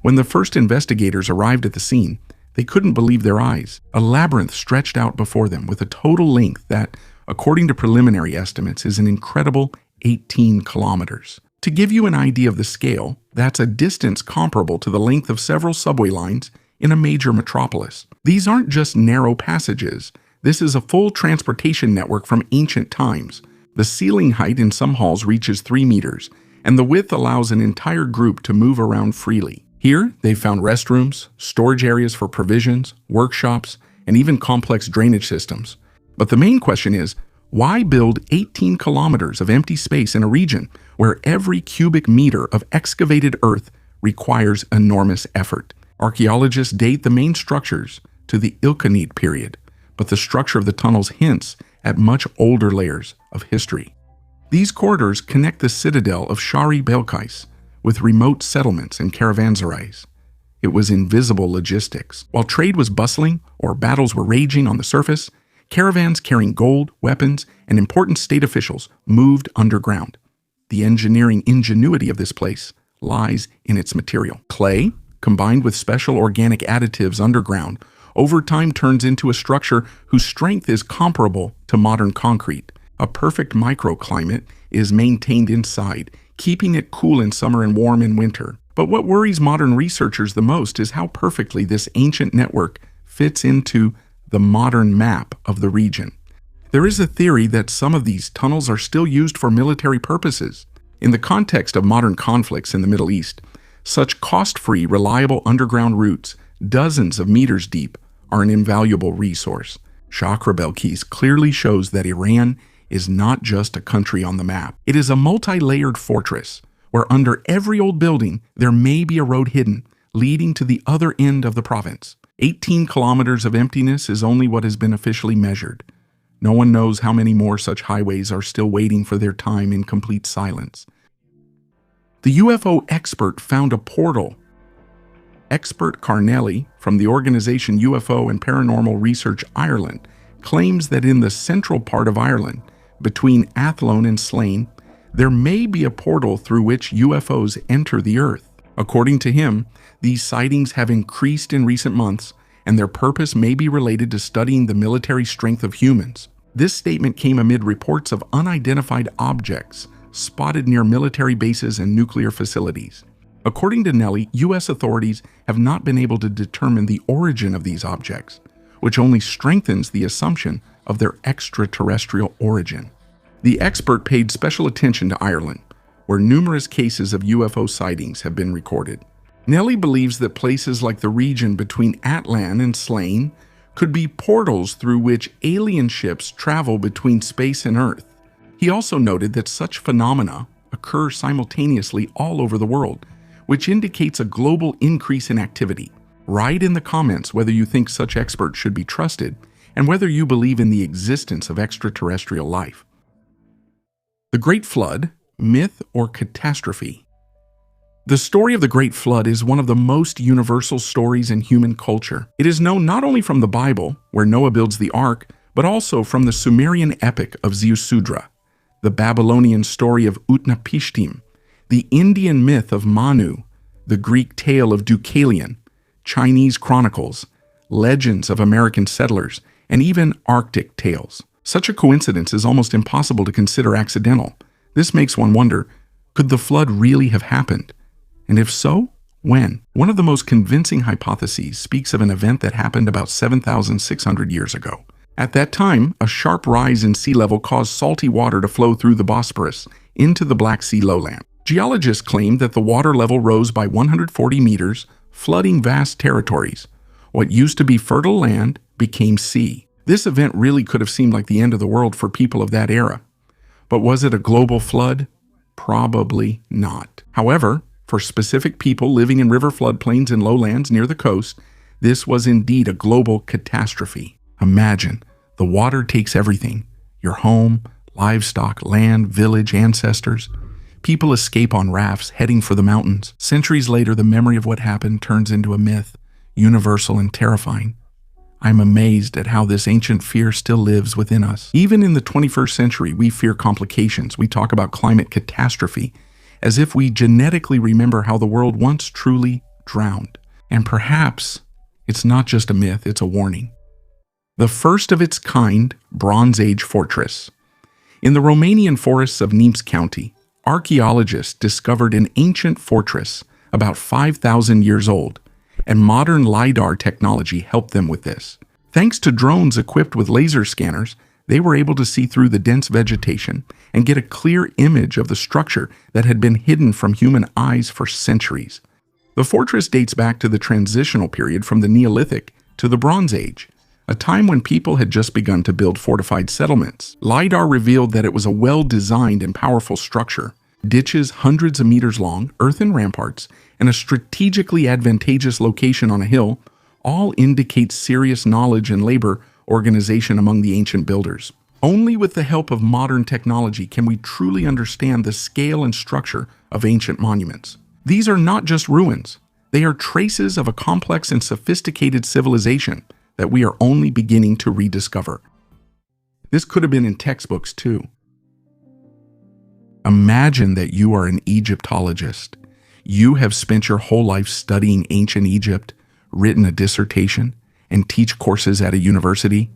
When the first investigators arrived at the scene, they couldn't believe their eyes. A labyrinth stretched out before them with a total length that, according to preliminary estimates, is an incredible 18 kilometers. To give you an idea of the scale, that's a distance comparable to the length of several subway lines in a major metropolis. These aren't just narrow passages. This is a full transportation network from ancient times. The ceiling height in some halls reaches 3 meters, and the width allows an entire group to move around freely. Here, they found restrooms, storage areas for provisions, workshops, and even complex drainage systems. But the main question is, why build 18 kilometers of empty space in a region where every cubic meter of excavated earth requires enormous effort? Archaeologists date the main structures to the Ilkhanate period, but the structure of the tunnels hints at much older layers of history. These corridors connect the citadel of Shari Belkais with remote settlements and caravanserais. It was invisible logistics. While trade was bustling or battles were raging on the surface, caravans carrying gold, weapons, and important state officials moved underground. The engineering ingenuity of this place lies in its material. Clay, combined with special organic additives underground, over time turns into a structure whose strength is comparable to modern concrete. A perfect microclimate is maintained inside, keeping it cool in summer and warm in winter. But what worries modern researchers the most is how perfectly this ancient network fits into the modern map of the region. There is a theory that some of these tunnels are still used for military purposes. In the context of modern conflicts in the Middle East, such cost-free, reliable underground routes, dozens of meters deep, are an invaluable resource. Shahra Belkis clearly shows that Iran is not just a country on the map. It is a multi-layered fortress where under every old building there may be a road hidden, leading to the other end of the province. 18 kilometers of emptiness is only what has been officially measured. No one knows how many more such highways are still waiting for their time in complete silence. The UFO expert found a portal. Expert Carnelli from the organization UFO and Paranormal Research Ireland claims that in the central part of Ireland, between Athlone and Slane, there may be a portal through which UFOs enter the Earth. According to him, these sightings have increased in recent months, and their purpose may be related to studying the military strength of humans. This statement came amid reports of unidentified objects spotted near military bases and nuclear facilities. According to Nelly, U.S. authorities have not been able to determine the origin of these objects, which only strengthens the assumption of their extraterrestrial origin. The expert paid special attention to Ireland, where numerous cases of UFO sightings have been recorded. Nelly believes that places like the region between Atlan and Slane could be portals through which alien ships travel between space and Earth. He also noted that such phenomena occur simultaneously all over the world, which indicates a global increase in activity. Write in the comments whether you think such experts should be trusted and whether you believe in the existence of extraterrestrial life. The Great Flood, myth or catastrophe? The story of the Great Flood is one of the most universal stories in human culture. It is known not only from the Bible, where Noah builds the ark, but also from the Sumerian epic of Ziusudra, the Babylonian story of Utnapishtim, the Indian myth of Manu, the Greek tale of Deucalion, Chinese chronicles, legends of American settlers, and even Arctic tales. Such a coincidence is almost impossible to consider accidental. This makes one wonder, could the flood really have happened? And if so, when? One of the most convincing hypotheses speaks of an event that happened about 7,600 years ago. At that time, a sharp rise in sea level caused salty water to flow through the Bosporus into the Black Sea lowland. Geologists claim that the water level rose by 140 meters, flooding vast territories. What used to be fertile land became sea. This event really could have seemed like the end of the world for people of that era. But was it a global flood? Probably not. However, for specific people living in river floodplains and lowlands near the coast, this was indeed a global catastrophe. Imagine, the water takes everything: your home, livestock, land, village, ancestors. People escape on rafts, heading for the mountains. Centuries later, the memory of what happened turns into a myth, universal and terrifying. I'm amazed at how this ancient fear still lives within us. Even in the 21st century, we fear complications. We talk about climate catastrophe, as if we genetically remember how the world once truly drowned. And perhaps it's not just a myth, it's a warning. The first of its kind Bronze Age fortress. In the Romanian forests of Neams County, archaeologists discovered an ancient fortress about 5,000 years old, and modern LiDAR technology helped them with this. Thanks to drones equipped with laser scanners, they were able to see through the dense vegetation and get a clear image of the structure that had been hidden from human eyes for centuries. The fortress dates back to the transitional period from the Neolithic to the Bronze Age, a time when people had just begun to build fortified settlements. LiDAR revealed that it was a well-designed and powerful structure. Ditches hundreds of meters long, earthen ramparts, and a strategically advantageous location on a hill all indicate serious knowledge and labor organization among the ancient builders. Only with the help of modern technology can we truly understand the scale and structure of ancient monuments. These are not just ruins. They are traces of a complex and sophisticated civilization that we are only beginning to rediscover. This could have been in textbooks too. Imagine that you are an Egyptologist. You have spent your whole life studying ancient Egypt, written a dissertation, and teach courses at a university.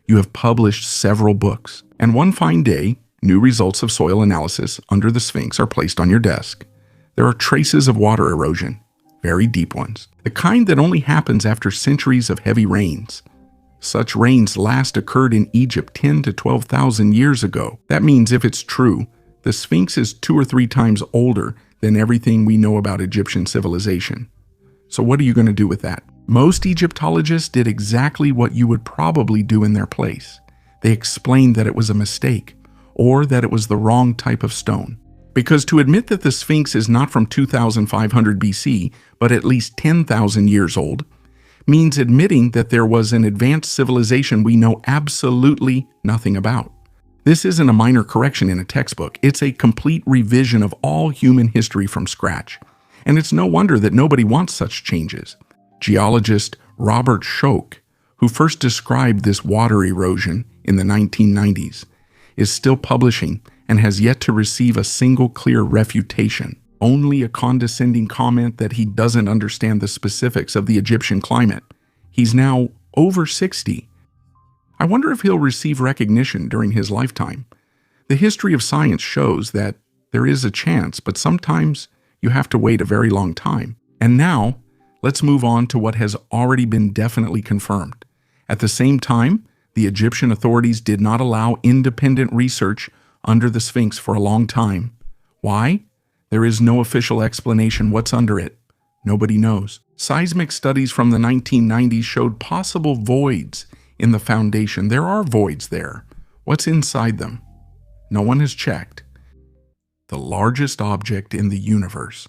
You have published several books, and one fine day, new results of soil analysis under the Sphinx are placed on your desk. There are traces of water erosion, very deep ones, the kind that only happens after centuries of heavy rains. Such rains last occurred in Egypt 10 to 12,000 years ago. That means if it's true, the Sphinx is 2 or 3 times older than everything we know about Egyptian civilization. So what are you going to do with that? Most Egyptologists did exactly what you would probably do in their place. They explained that it was a mistake, or that it was the wrong type of stone. Because to admit that the Sphinx is not from 2500 BC, but at least 10,000 years old, means admitting that there was an advanced civilization we know absolutely nothing about. This isn't a minor correction in a textbook. It's a complete revision of all human history from scratch. And it's no wonder that nobody wants such changes. Geologist Robert Schoch, who first described this water erosion in the 1990s, is still publishing and has yet to receive a single clear refutation. Only a condescending comment that he doesn't understand the specifics of the Egyptian climate. He's now over 60. I wonder if he'll receive recognition during his lifetime. The history of science shows that there is a chance, but sometimes you have to wait a very long time. And now, let's move on to what has already been definitely confirmed. At the same time, the Egyptian authorities did not allow independent research under the Sphinx for a long time. Why? There is no official explanation what's under it. Nobody knows. Seismic studies from the 1990s showed possible voids in the foundation. There are voids there. What's inside them? No one has checked. The largest object in the universe.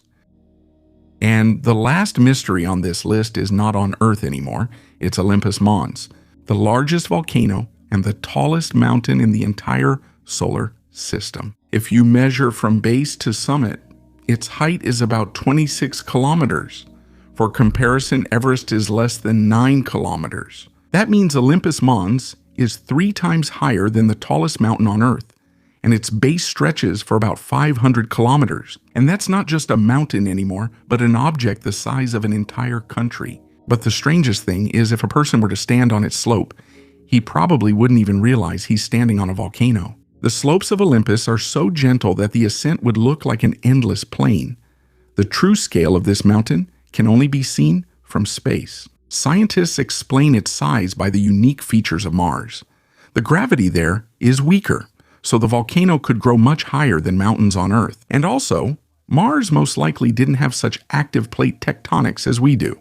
And the last mystery on this list is not on Earth anymore. It's Olympus Mons, the largest volcano and the tallest mountain in the entire solar system. If you measure from base to summit, its height is about 26 kilometers. For comparison, Everest is less than 9 kilometers. That means Olympus Mons is 3 times higher than the tallest mountain on Earth, and its base stretches for about 500 kilometers. And that's not just a mountain anymore, but an object the size of an entire country. But the strangest thing is, if a person were to stand on its slope, he probably wouldn't even realize he's standing on a volcano. The slopes of Olympus are so gentle that the ascent would look like an endless plain. The true scale of this mountain can only be seen from space. Scientists explain its size by the unique features of Mars. The gravity there is weaker, so the volcano could grow much higher than mountains on Earth. And also, Mars most likely didn't have such active plate tectonics as we do.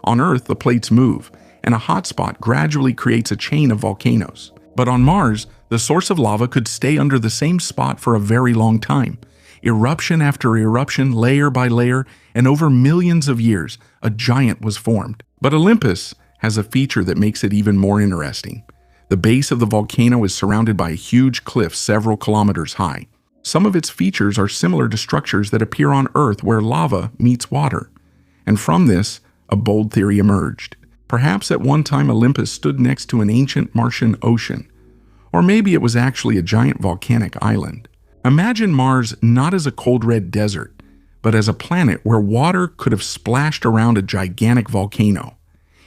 On Earth, the plates move, and a hotspot gradually creates a chain of volcanoes. But on Mars, the source of lava could stay under the same spot for a very long time. Eruption after eruption, layer by layer, and over millions of years, a giant was formed. But Olympus has a feature that makes it even more interesting. The base of the volcano is surrounded by a huge cliff several kilometers high. Some of its features are similar to structures that appear on Earth where lava meets water. And from this, a bold theory emerged. Perhaps at one time Olympus stood next to an ancient Martian ocean. Or maybe it was actually a giant volcanic island. Imagine Mars not as a cold red desert, but as a planet where water could have splashed around a gigantic volcano.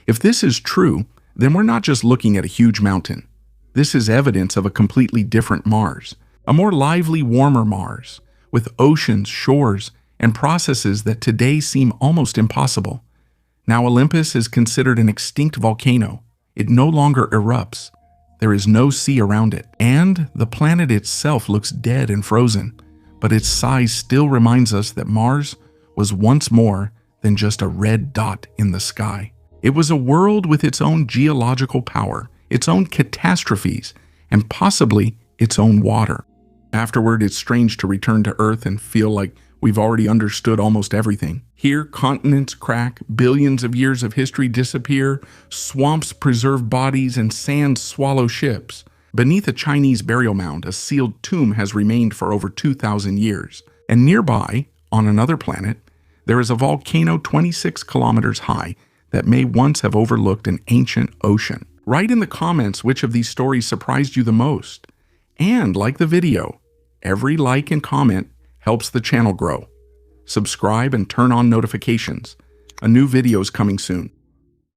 If this is true, then we're not just looking at a huge mountain. This is evidence of a completely different Mars, a more lively, warmer Mars, with oceans, shores, and processes that today seem almost impossible. Now Olympus is considered an extinct volcano. It no longer erupts. There is no sea around it, and the planet itself looks dead and frozen, but its size still reminds us that Mars was once more than just a red dot in the sky. It was a world with its own geological power, its own catastrophes, and possibly its own water. Afterward, it's strange to return to Earth and feel like we've already understood almost everything. Here, continents crack, billions of years of history disappear, swamps preserve bodies, and sands swallow ships. Beneath a Chinese burial mound, a sealed tomb has remained for over 2,000 years. And nearby, on another planet, there is a volcano 26 kilometers high that may once have overlooked an ancient ocean. Write in the comments which of these stories surprised you the most. And like the video. Every like and comment helps the channel grow. Subscribe and turn on notifications. A new video is coming soon.